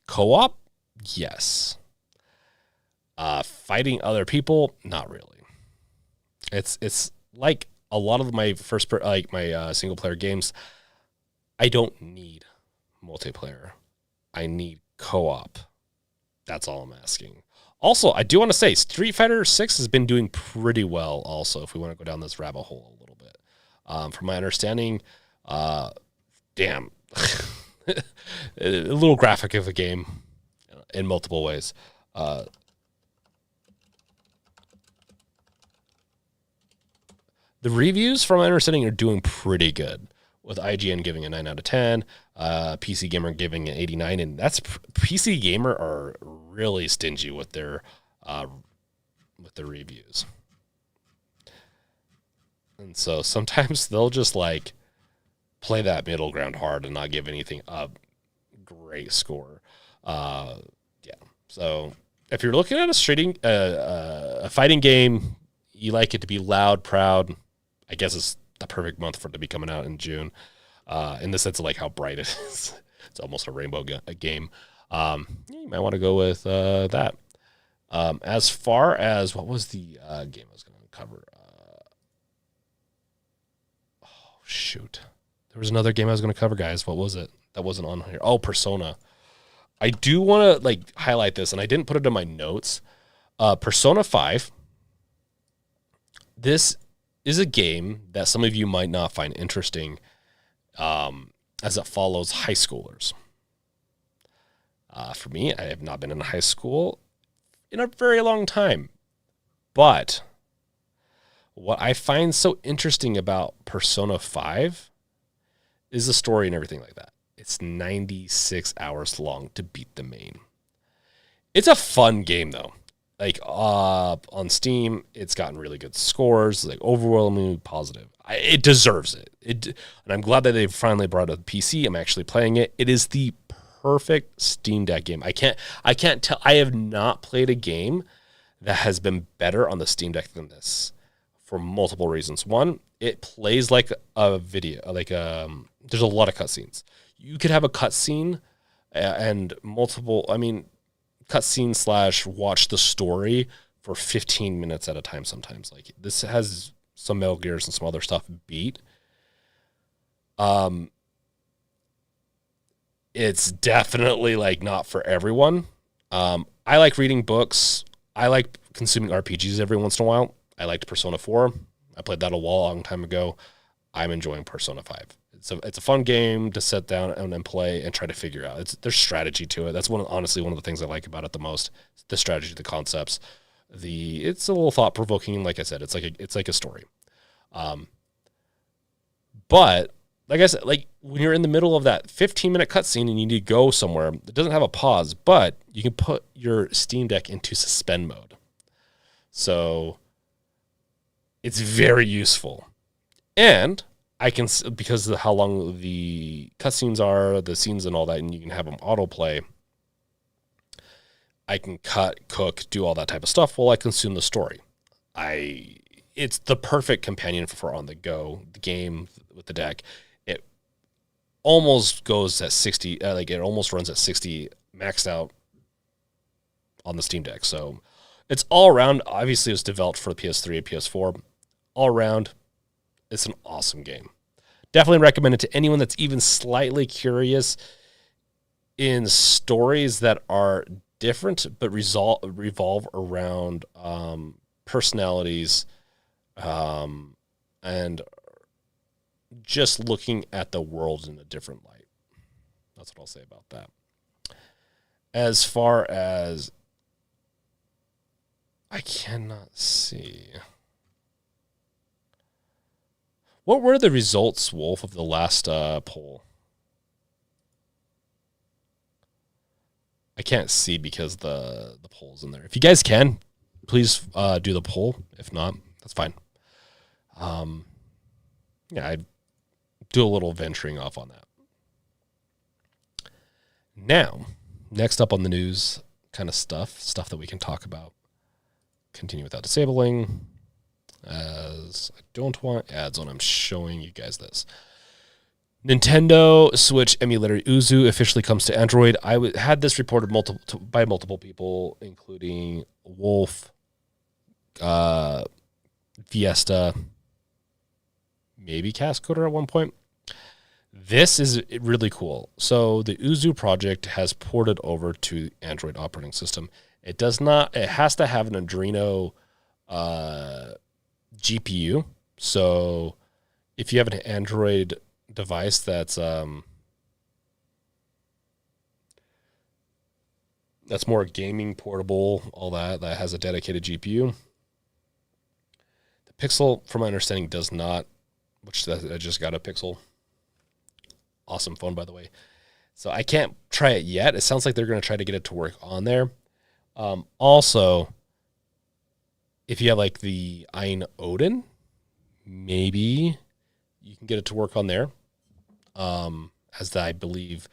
Co-op, yes. Fighting other people, not really. It's like a lot of my single player games. I don't need multiplayer. I need co-op. That's all I'm asking. Also, I do want to say Street Fighter 6 has been doing pretty well also, if we want to go down this rabbit hole a little bit. From my understanding, a little graphic of a game in multiple ways. The reviews, from my understanding, are doing pretty good, with IGN giving a 9 out of 10, PC Gamer giving an 89, and that's PC Gamer are really stingy with their reviews. And so sometimes they'll just like play that middle ground hard and not give anything a great score. So if you're looking at a fighting game, you like it to be loud, proud. I guess it's the perfect month for it to be coming out in June. In the sense of like how bright it is. It's almost a rainbow game. You might want to go with that. As far as what was the game I was going to cover? Shoot. There was another game I was going to cover, guys. What was it? That wasn't on here. Oh, Persona. I do want to highlight this, and I didn't put it in my notes. Persona 5. This is a game that some of you might not find interesting, as it follows high schoolers. For me, I have not been in high school in a very long time. But what I find so interesting about Persona 5 is the story and everything like that. It's 96 hours long to beat the main. It's a fun game, though. On Steam, it's gotten really good scores, overwhelmingly positive. It deserves it. And I'm glad that they've finally brought it to the PC. I'm actually playing it. It is the perfect Steam Deck game. I can't tell. I have not played a game that has been better on the Steam Deck than this for multiple reasons. One, it plays like a video. There's a lot of cutscenes. You could have a cutscene and multiple. Cutscene / watch the story for 15 minutes at a time sometimes. This has some Metal Gears and some other stuff beat. It's definitely not for everyone. I like reading books. I like consuming RPGs every once in a while. I liked Persona 4. I played that a long time ago. I'm enjoying Persona 5. It's a fun game to sit down and play and try to figure out. There's strategy to it. That's honestly one of the things I like about it the most. The strategy, the concepts. It's a little thought provoking. Like I said, it's like a story. But like I said, when you're in the middle of that 15-minute cutscene and you need to go somewhere, it doesn't have a pause, but you can put your Steam Deck into suspend mode. So it's very useful. And I can, because of how long the cutscenes are, the scenes and all that, and you can have them autoplay, I can cut, cook, do all that type of stuff while I consume the story. It's the perfect companion for on the go. The game with the deck, it almost goes at 60, it almost runs at 60 maxed out on the Steam Deck. So it's all around. Obviously, it was developed for the PS3 and PS4. All around, it's an awesome game. Definitely recommend it to anyone that's even slightly curious in stories that are different but revolve around personalities and just looking at the world in a different light. That's what I'll say about that. As far as I cannot see. What were the results, Wolf, of the last poll? I can't see because the poll's in there. If you guys can, please do the poll. If not, that's fine. Yeah, I'd do a little venturing off on that. Now, next up on the news kind of stuff that we can talk about. Continue without disabling, as I don't want ads when I'm showing you guys this. Nintendo Switch emulator Yuzu officially comes to Android. I had this reported by multiple people, including Wolf, Fiesta, maybe Cascoder at one point. This is really cool. So the Yuzu project has ported over to Android operating system. It does not. It has to have an Adreno GPU. So if you have an Android device that's more gaming, portable, all that has a dedicated GPU. The Pixel, from my understanding, does not. Which I just got a Pixel. Awesome phone, by the way. So I can't try it yet. It sounds like they're going to try to get it to work on there. Also, if you have like the Ein Odin, maybe you can get it to work on there. As I believe,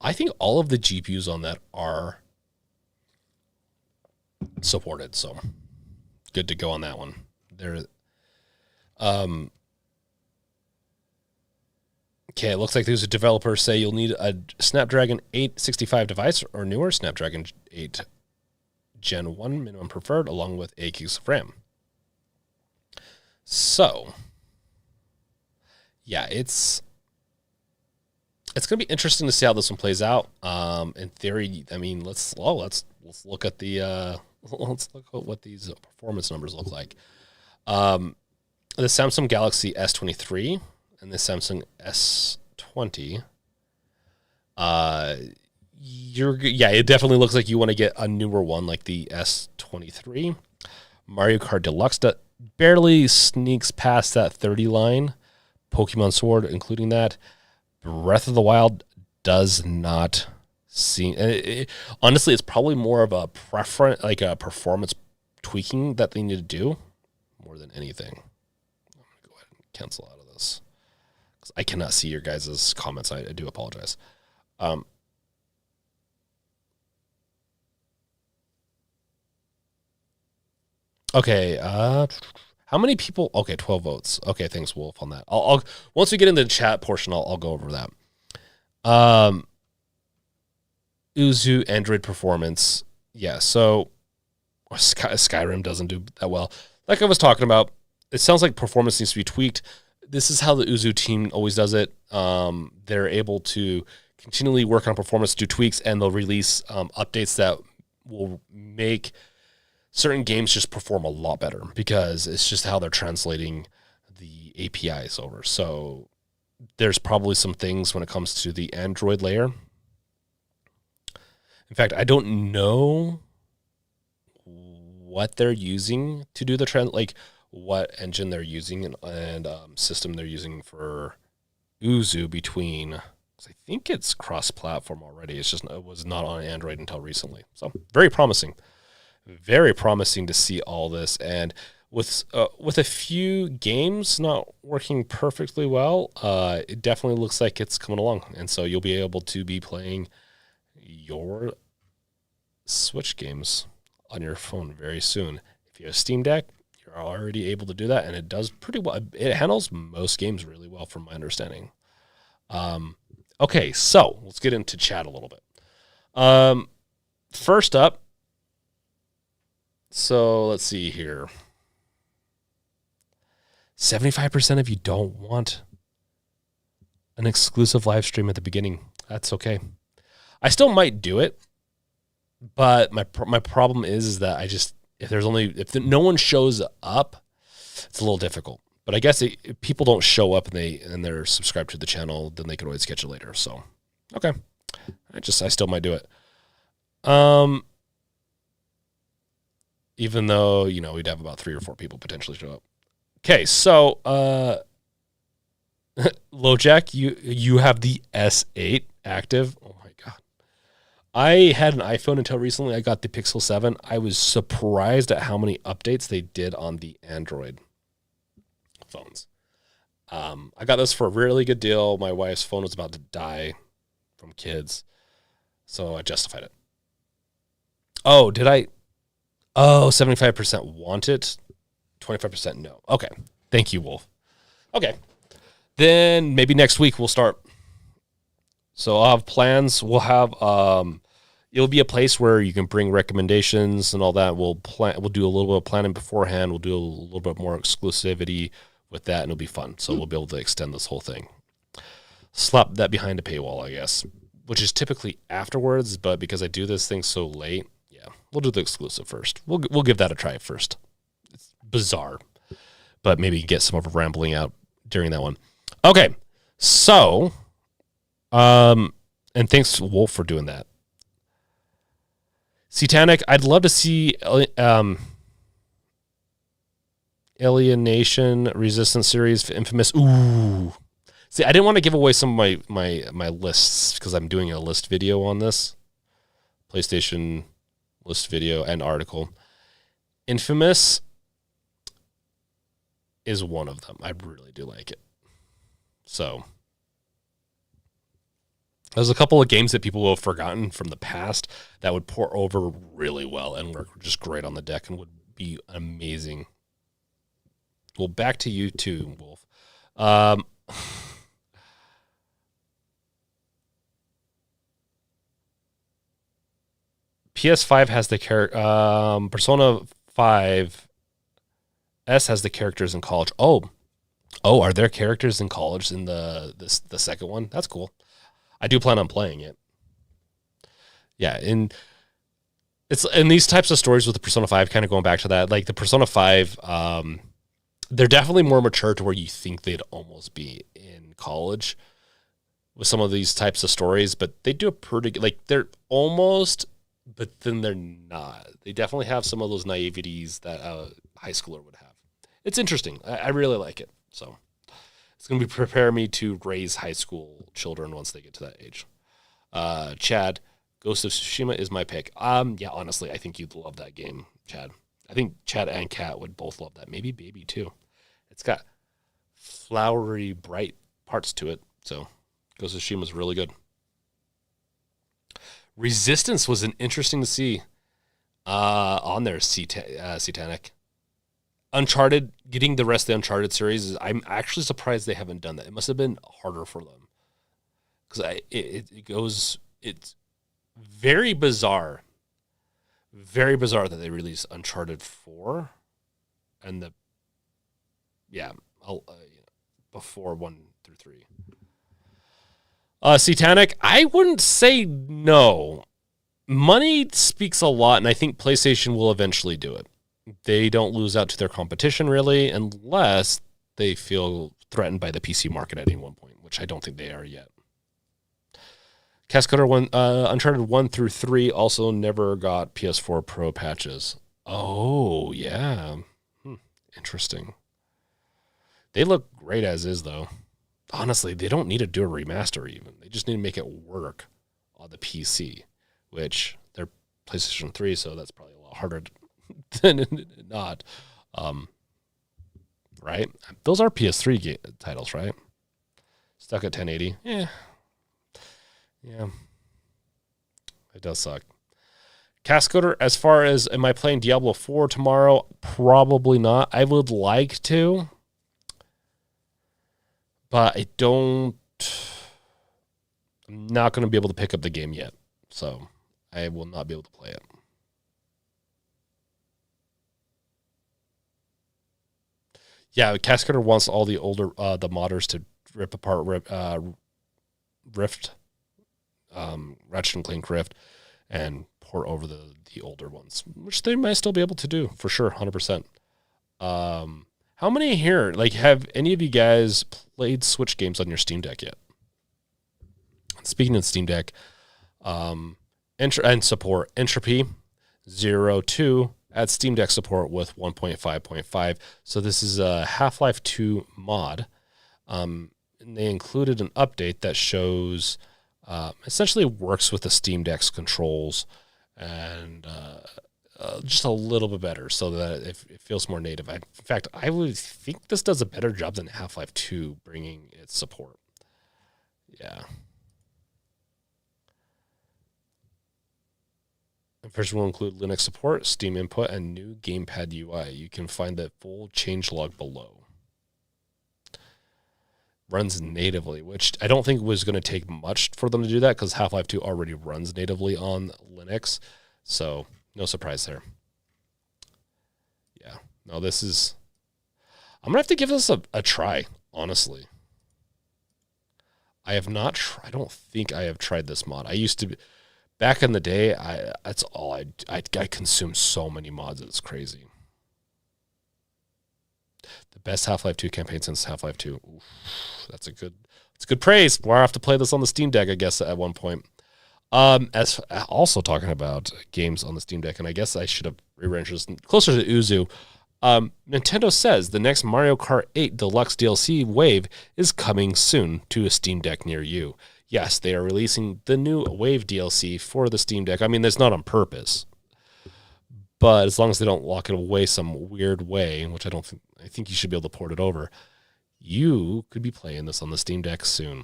I think all of the GPUs on that are supported. So good to go on that one. Okay, it looks like there's a developer say you'll need a Snapdragon 865 device or newer, Snapdragon 8 Gen 1 minimum preferred, along with 8 gigs of RAM. So, yeah, it's going to be interesting to see how this one plays out. In theory, I mean, let's look at the let's look at what these performance numbers look like. The Samsung Galaxy S23 and the Samsung S20. It definitely looks like you want to get a newer one like the S23. Mario Kart Deluxe that barely sneaks past that 30 line. Pokemon Sword, including that. Breath of the Wild does not seem. Honestly, it's probably more of a preference, like a performance tweaking that they need to do more than anything. I'm going to go ahead and cancel out of this. I cannot see your guys' comments. I do apologize. Okay. How many people? Okay, 12 votes. Okay, thanks, Wolf, on that. I'll once we get into the chat portion, I'll go over that. Yuzu Android performance. Yeah, so Skyrim doesn't do that well. Like I was talking about, it sounds like performance needs to be tweaked. This is how the Yuzu team always does it. They're able to continually work on performance, do tweaks, and they'll release updates that will make certain games just perform a lot better because it's just how they're translating the APIs over. So there's probably some things when it comes to the Android layer. In fact, I don't know what they're using to do the trend, like what engine they're using and system they're using for Yuzu between, because I think it's cross-platform already. It's just it was not on Android until recently. So very promising to see all this. And with a few games not working perfectly well, it definitely looks like it's coming along, and so you'll be able to be playing your Switch games on your phone very soon. If you have a Steam Deck, you're already able to do that, and it does pretty well. It handles most games really well, from my understanding. Okay, so let's get into chat a little bit. First up, so let's see here. 75% of you don't want an exclusive live stream at the beginning. That's okay. I still might do it, but my problem is that if no one shows up, it's a little difficult. But I guess if people don't show up and they're subscribed to the channel, then they can always catch it later. So, okay, I still might do it. Even though we'd have about 3 or 4 people potentially show up. Okay, so LoJack, you have the S8 active. Oh my god. I had an iPhone until recently. I got the Pixel 7. I was surprised at how many updates they did on the Android phones. I got this for a really good deal. My wife's phone was about to die from kids, so I justified it. Oh, did I? Oh, 75% want it, 25% no. Okay, thank you, Wolf. Okay, then maybe next week we'll start. So I'll have plans. We'll have it'll be a place where you can bring recommendations and all that. We'll do a little bit of planning beforehand. We'll do a little bit more exclusivity with that, and it'll be fun. So we'll be able to extend this whole thing. Slap that behind a paywall, I guess, which is typically afterwards. But because I do this thing so late, yeah, we'll do the exclusive first. We'll give that a try first. It's bizarre, but maybe get some of a rambling out during that one. Okay, so, and thanks Wolf for doing that. Satanic, I'd love to see Alienation Resistance series, Infamous. Ooh. See, I didn't want to give away some of my lists because I'm doing a list video on this. PlayStation list video and article. Infamous is one of them. I really do like it. So there's a couple of games that people will have forgotten from the past that would pour over really well and work just great on the deck and would be amazing. Well, back to you too, Wolf. PS5 has the Persona 5 S has the characters in college. Oh, are there characters in college in the second one? That's cool. I do plan on playing it. Yeah, and these types of stories with the Persona 5, kind of going back to that, like the Persona 5, they're definitely more mature to where you think they'd almost be in college with some of these types of stories, but they do a pretty good, like they're almost, but then they're not. They definitely have some of those naiveties that a high schooler would have. It's interesting. I really like it. So it's going to prepare me to raise high school children once they get to that age. Chad, Ghost of Tsushima is my pick. Yeah, honestly, I think you'd love that game, Chad. I think Chad and Kat would both love that. Maybe Baby too. It's got flowery, bright parts to it. So Ghost of Tsushima is really good. Resistance was an interesting to see on there, Satanic. Uncharted, getting the rest of the Uncharted series, I'm actually surprised they haven't done that. It must have been harder for them. Because it's very bizarre. Very bizarre that they released Uncharted 4 and before 1 through 3. Satanic, I wouldn't say no. Money speaks a lot, and I think PlayStation will eventually do it. They don't lose out to their competition, really, unless they feel threatened by the PC market at any one point, which I don't think they are yet. Cascader Uncharted 1 through 3 also never got PS4 Pro patches. Oh, yeah. Interesting. They look great as is, though. Honestly, they don't need to do a remaster even. They just need to make it work on the PC, which they're PlayStation 3, so that's probably a lot harder than not. right? Those are PS3 titles, right? Stuck at 1080. Yeah. It does suck. Cascoder, as far as am I playing Diablo 4 tomorrow? Probably not. I would like to, but I'm not going to be able to pick up the game yet. So I will not be able to play it. Yeah, Cascoder wants all the older the modders to rip apart Rift, Ratchet and Clank Rift, and port over the older ones, which they might still be able to do for sure, 100%. How many here, like, have any of you guys played Switch games on your Steam Deck yet? Speaking of Steam Deck, and support, Entropy 02 at Steam Deck support with 1.5.5. So this is a Half-Life 2 mod. And they included an update that shows essentially works with the Steam Deck's controls and just a little bit better so that it feels more native. In fact, I would think this does a better job than Half-Life 2 bringing its support. Yeah. The version will include Linux support, Steam input, and new gamepad UI. You can find the full changelog below. Runs natively, which I don't think was going to take much for them to do that because Half-Life 2 already runs natively on Linux. So no surprise there. Yeah. No, this is... I'm going to have to give this a try, honestly. I have not... I don't think I have tried this mod. I used to... Back in the day, that's all I consumed so many mods. It's crazy. The best Half-Life 2 campaign since Half-Life 2. Oof, that's good praise. We'll have to play this on the Steam Deck, I guess, at one point. As also talking about games on the Steam Deck, and I guess I should have rearranged this closer to Yuzu. Nintendo says the next Mario Kart 8 Deluxe DLC wave is coming soon to a Steam Deck near you. Yes, they are releasing the new Wave DLC for the Steam Deck. I mean, that's not on purpose. But as long as they don't lock it away some weird way, which I think you should be able to port it over, you could be playing this on the Steam Deck soon.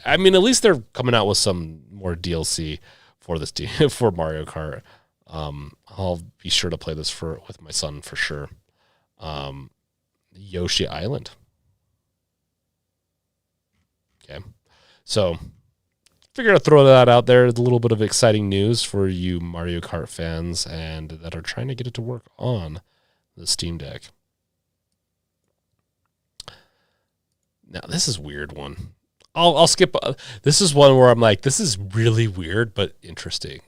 I mean, at least they're coming out with some more DLC for for Mario Kart. I'll be sure to play this with my son for sure. Yoshi Island. Okay. So, figured I'd throw that out there. It's a little bit of exciting news for you Mario Kart fans and that are trying to get it to work on the Steam Deck. Now, this is a weird one. I'll skip. This is one where I'm like, this is really weird, but interesting.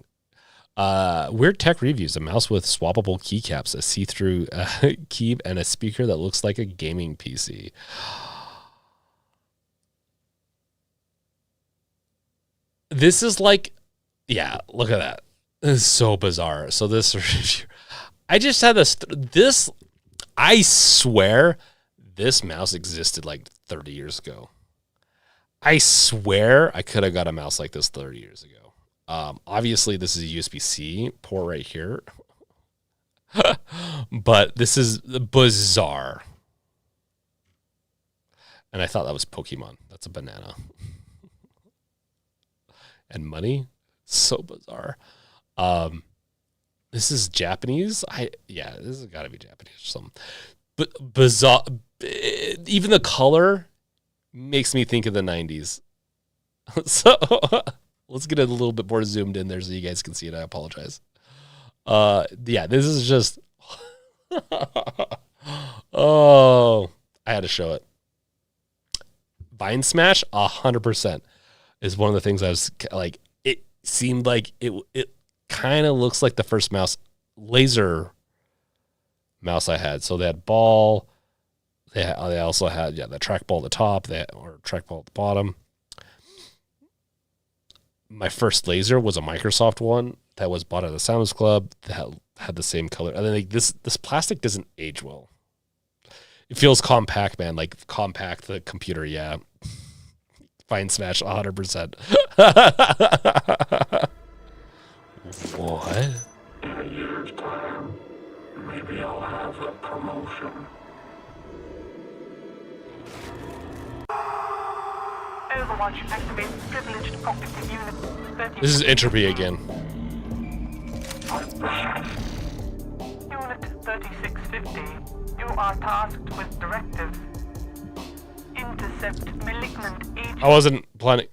Weird Tech Reviews, a mouse with swappable keycaps, a see-through key, and a speaker that looks like a gaming PC. This is like, yeah, look at that. This is so bizarre. So I just had this, I swear this mouse existed like 30 years ago. I swear I could have got a mouse like this 30 years ago. Obviously this is a USB-C port right here, but this is bizarre. And I thought that was Pokemon. That's a banana. And money, so bizarre. This is Japanese. This has got to be Japanese or something. But bizarre. Even the color makes me think of the 90s. So let's get a little bit more zoomed in there so you guys can see it. I apologize. This is just. Oh, I had to show it. Vine Smash, 100%. Is one of the things I was like, it seemed like it kind of looks like the first laser mouse I had. So they had ball. They also had, the trackball at the top, or trackball at the bottom. My first laser was a Microsoft one that was bought at the Sam's Club that had the same color. And then this plastic doesn't age well. It feels compact, man, like compact the computer, yeah. Fine Smash 100%. What? In a year's time, maybe I'll have a promotion. Overwatch activates privileged cognitive unit 30. This is entropy again. Unit 3650, you are tasked with directives. Intercept malignant agent I wasn't planning.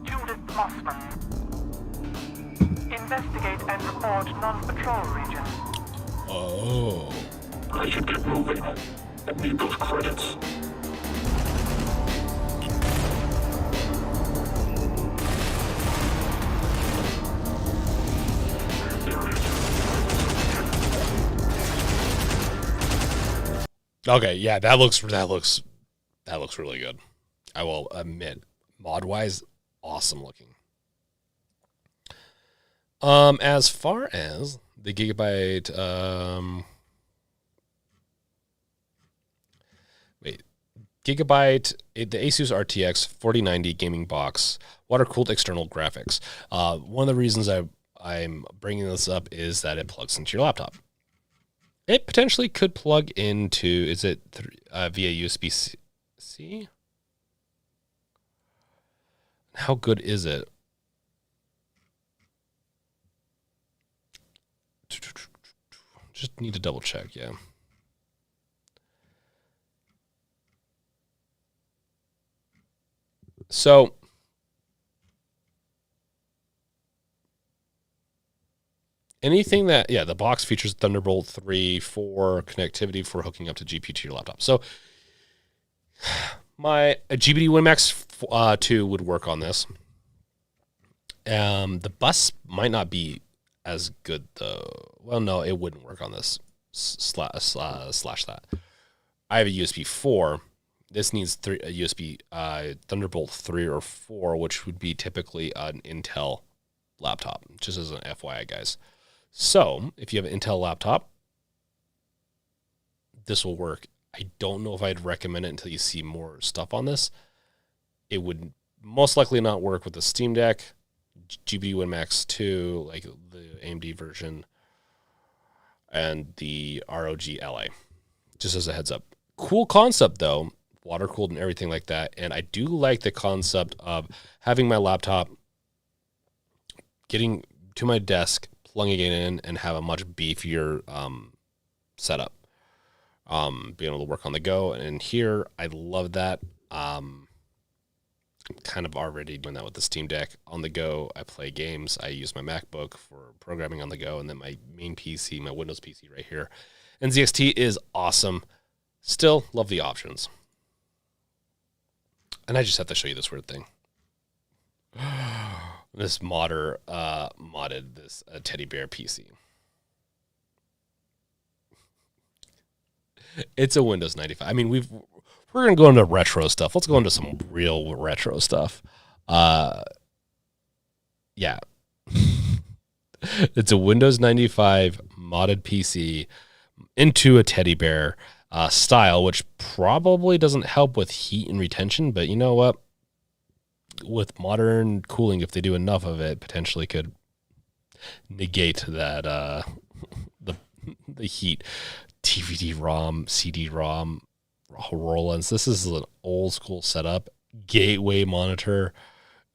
Judith Mossman. Investigate and report non-patrol region. Oh. I should get moving. I need those credits. Okay, yeah, that looks really good. I will admit, mod wise, awesome looking. As far as the Gigabyte, Gigabyte, the Asus RTX 4090 gaming box, water-cooled external graphics. One of the reasons I'm bringing this up is that it plugs into your laptop. It potentially could plug into, is it via USB-C? How good is it? Just need to double check, yeah. So, anything that, yeah, the box features Thunderbolt 3 for connectivity for hooking up to GPU to your laptop. So, my GPD WinMax 2 would work on this. The bus might not be as good, though. Well, no, it wouldn't work on this. Slash that. I have a USB 4. This needs a USB Thunderbolt 3 or 4, which would be typically an Intel laptop, just as an FYI, guys. So, if you have an Intel laptop, this will work. I don't know if I'd recommend it until you see more stuff on this. It would most likely not work with the Steam Deck, GPD WinMax 2, like the AMD version, and the ROG Ally, just as a heads up. Cool concept, though, water-cooled and everything like that, and I do like the concept of having my laptop, getting to my desk, plugging it in, and have a much beefier setup. Being able to work on the go, and here, I love that. I'm kind of already doing that with the Steam Deck. On the go, I play games. I use my MacBook for programming on the go, and then my main PC, my Windows PC right here. NZXT is awesome. Still love the options. And I just have to show you this weird thing. This modder modded this teddy bear PC. It's a Windows 95. I mean, we're going to go into retro stuff. Let's go into some real retro stuff. Yeah. It's a Windows 95 modded PC into a teddy bear style, which probably doesn't help with heat and retention, but you know what? With modern cooling, if they do enough of it, potentially could negate that the heat. DVD-ROM, CD-ROM, roll-ins. This is an old school setup, gateway monitor,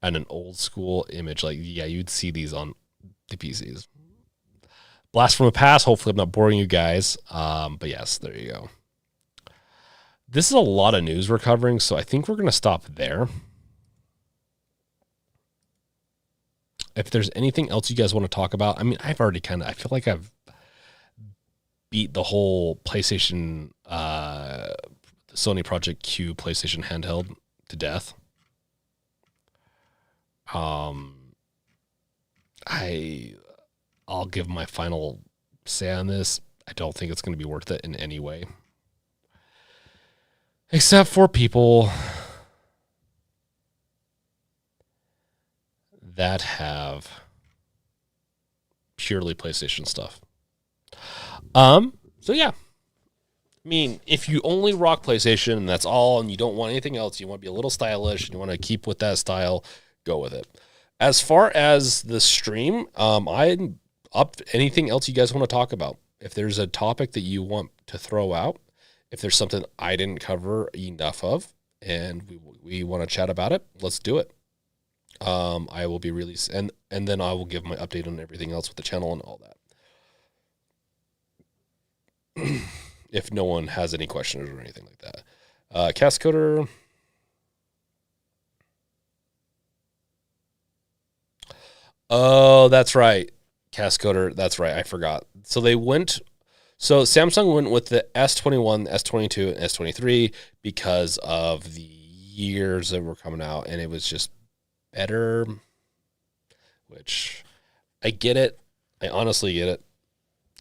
and an old school image. Like, yeah, you'd see these on the PCs. Blast from the past. Hopefully I'm not boring you guys. But yes, there you go. This is a lot of news we're covering, so I think we're going to stop there. If there's anything else you guys want to talk about, I mean, I've already I feel like I've beat the whole PlayStation, Sony Project Q PlayStation handheld to death. I'll give my final say on this. I don't think it's going to be worth it in any way. Except for people that have purely PlayStation stuff. So yeah. I mean, if you only rock PlayStation and that's all, and you don't want anything else, you want to be a little stylish, and you want to keep with that style, go with it. As far as the stream, I'm up anything else you guys want to talk about. If there's a topic that you want to throw out, if there's something I didn't cover enough of, and we want to chat about it, let's do it. I will be releasing, and then I will give my update on everything else with the channel and all that. If no one has any questions or anything like that. Cascoder. Oh, that's right. Cascoder, that's right. I forgot. So Samsung went with the S21, S22, and S23 because of the years that were coming out, and it was just better, which I get it. I honestly get it.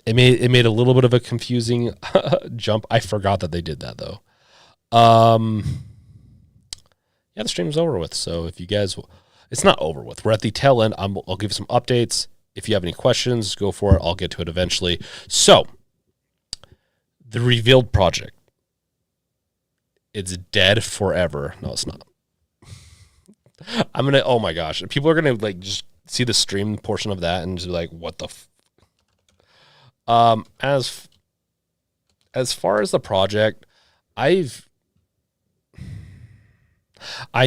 It made a little bit of a confusing jump. I forgot that they did that though. Yeah, the stream's over with. So if you guys, it's not over with. We're at the tail end. I'll give you some updates. If you have any questions, go for it. I'll get to it eventually. So the revealed project, it's dead forever. No, it's not. Oh my gosh. People are going to like just see the stream portion of that and just be like, what the as far as the project, I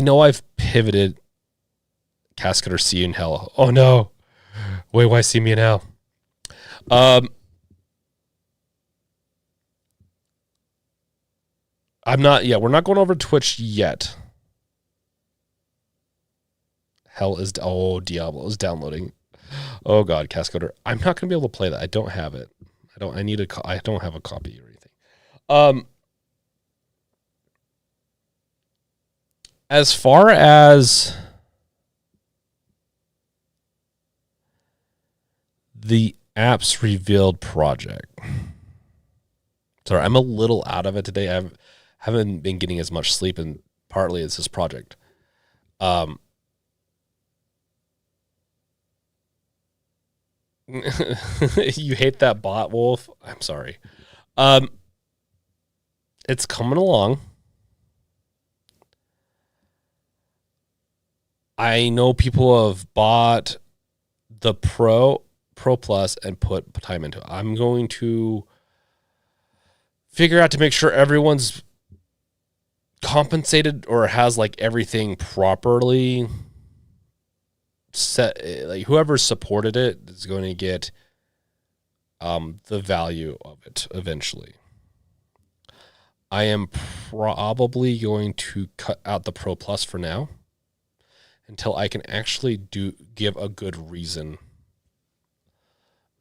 know I've pivoted. Cascader, see you in hell. Oh no. Wait, why see me in hell? We're not going over Twitch yet. Hell is, Diablo is downloading. Oh God, Cascoder. I'm not going to be able to play that. I don't have it. I don't have a copy or anything. As far as the apps revealed project. Sorry, I'm a little out of it today. I haven't been getting as much sleep, and partly it's this project. You hate that bot, Wolf? I'm sorry. It's coming along. I know people have bought the Pro Plus and put time into it. I'm going to figure out to make sure everyone's compensated or has like everything properly set. Like whoever supported it is going to get the value of it eventually. I am probably going to cut out the Pro Plus for now until I can actually give a good reason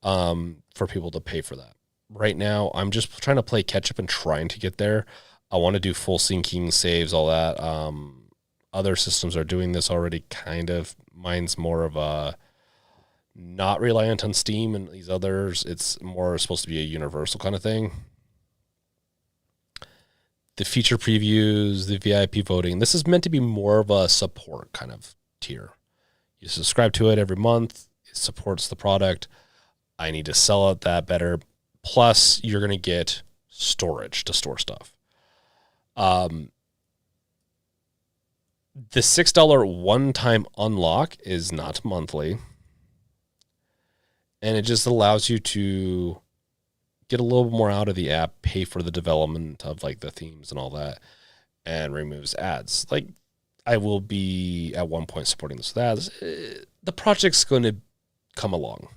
for people to pay for that. Right now, I'm just trying to play catch up and trying to get there. I want to do full syncing, saves, all that. Other systems are doing this already, kind of. Mine's more of a not reliant on Steam, and these others, it's more supposed to be a universal kind of thing. The feature previews, the VIP voting, this is meant to be more of a support kind of tier. You subscribe to it every month. It supports the product. I need to sell it that better. Plus, you're going to get storage to store stuff. The $6 one-time unlock is not monthly. And it just allows you to get a little more out of the app, pay for the development of like the themes and all that, and removes ads. Like, I will be at one point supporting this with ads. The project's going to come along.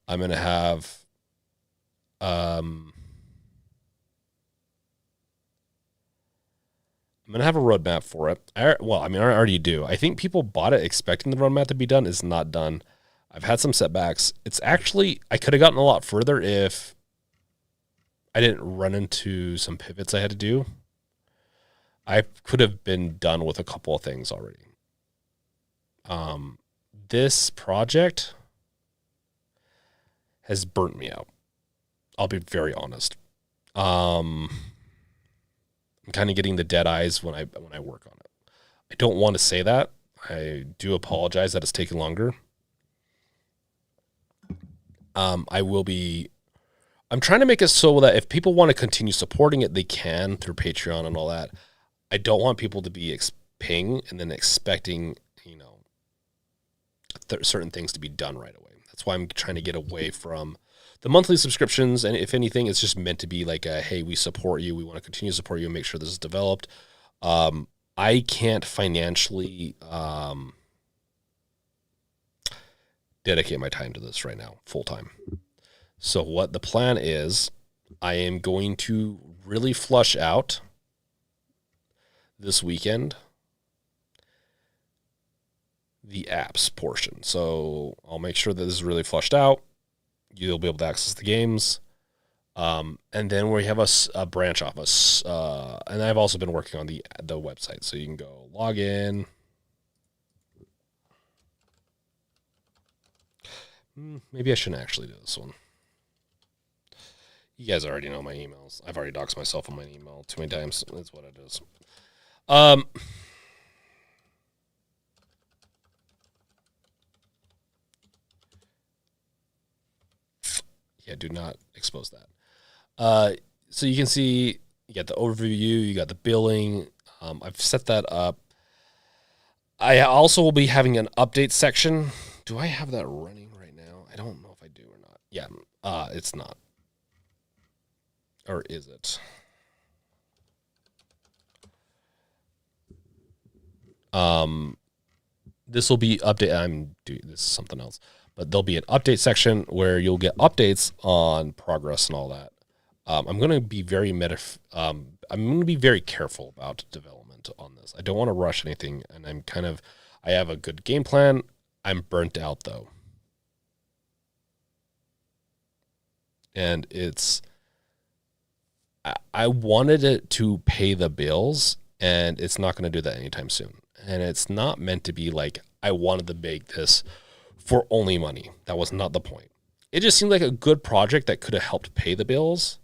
I'm going to have a roadmap for it. I already do. I think people bought it expecting the roadmap to be done. It's not done. I've had some setbacks. It's actually, I could have gotten a lot further if I didn't run into some pivots I had to do. I could have been done with a couple of things already. This project has burnt me out. I'll be very honest. I'm kind of getting the dead eyes when I work on it. I don't want to say that. I do apologize that it's taking longer. I'm trying to make it so that if people want to continue supporting it, they can through Patreon and all that. I don't want people to be paying and then expecting, certain things to be done right away. That's why I'm trying to get away from the monthly subscriptions. And if anything, it's just meant to be like hey, we support you. We want to continue to support you and make sure this is developed. I can't financially dedicate my time to this right now, full time. So what the plan is, I am going to really flush out this weekend the apps portion. So I'll make sure that this is really flushed out. You'll be able to access the games. And then we have a branch off us. And I've also been working on the website. So you can go log in. Maybe I shouldn't actually do this one. You guys already know my emails. I've already doxed myself on my email too many times. That's what it is. Yeah, do not expose that. So you can see you got the overview, you got the billing. I've set that up. I also will be having an update section. Do I have that running right now? I don't know if I do or not. Yeah, it's not. Or is it? This will be update. This is something else, but there'll be an update section where you'll get updates on progress and all that. I'm going to be very I'm going to be very careful about development on this. I don't want to rush anything, and I have a good game plan. I'm burnt out though, and I wanted it to pay the bills, and it's not going to do that anytime soon. And it's not meant to be like I wanted to make this for only money. That was not the point. It just seemed like a good project that could have helped pay the bills,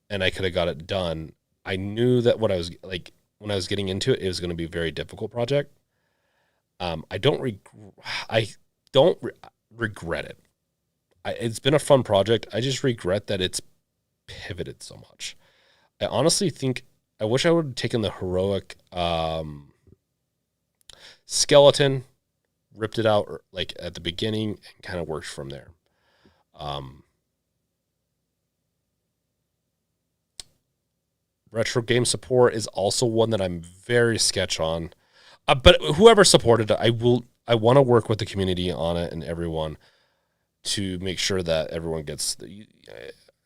and I could have got it done. I knew that when I was getting into it, it was going to be a very difficult project. I don't regret it. It's been a fun project. I just regret that it's pivoted so much. I honestly think I wish I would have taken the heroic skeleton, ripped it out like at the beginning, and kind of worked from there. Retro game support is also one that I'm very sketch on. But whoever supported it, I want to work with the community on it and everyone to make sure that everyone gets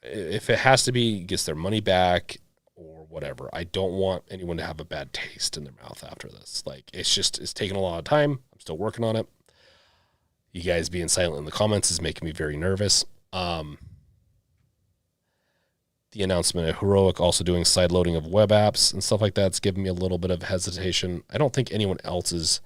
if it has to be, gets their money back or whatever. I don't want anyone to have a bad taste in their mouth after this. Like, it's taken a lot of time. I'm still working on it. You guys being silent in the comments is making me very nervous. The announcement of Heroic also doing side loading of web apps and stuff like that's giving me a little bit of hesitation. I don't think anyone else is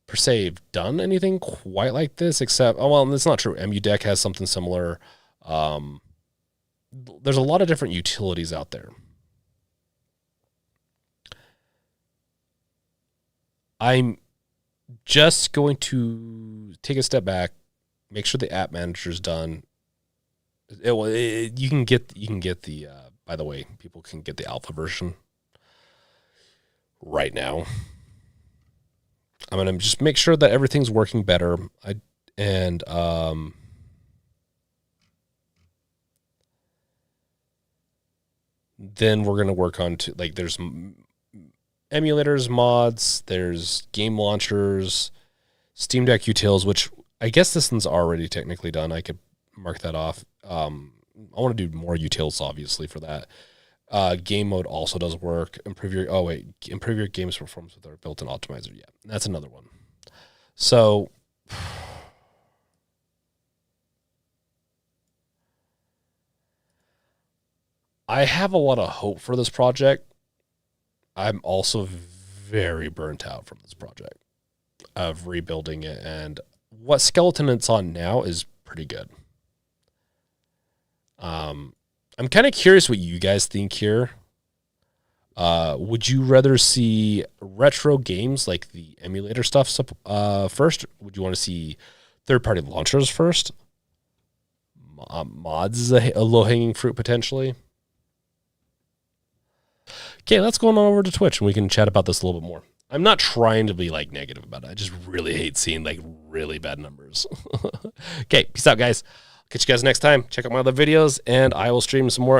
per se done anything quite like this, except, well, that's not true. EmuDeck has something similar. There's a lot of different utilities out there. I'm just going to take a step back, make sure the app manager's done. You can get the, by the way, people can get the alpha version right now. I'm going to just make sure that everything's working better. Then we're going to work on there's emulators, mods, there's game launchers, Steam Deck utils, which I guess this one's already technically done. I could mark that off. I want to do more utils, obviously, for that. Game mode also does work. Improve your game's performance with our built-in optimizer. Yeah, that's another one. So I have a lot of hope for this project. I'm also very burnt out from this project of rebuilding it, and what skeleton it's on now is pretty good. I'm kind of curious what you guys think here. Would you rather see retro games like the emulator stuff first? Would you want to see third-party launchers first? Mods is a low-hanging fruit potentially. Okay, let's go on over to Twitch and we can chat about this a little bit more. I'm not trying to be negative about it. I just really hate seeing really bad numbers. Okay, peace out, guys. Catch you guys next time. Check out my other videos, and I will stream some more.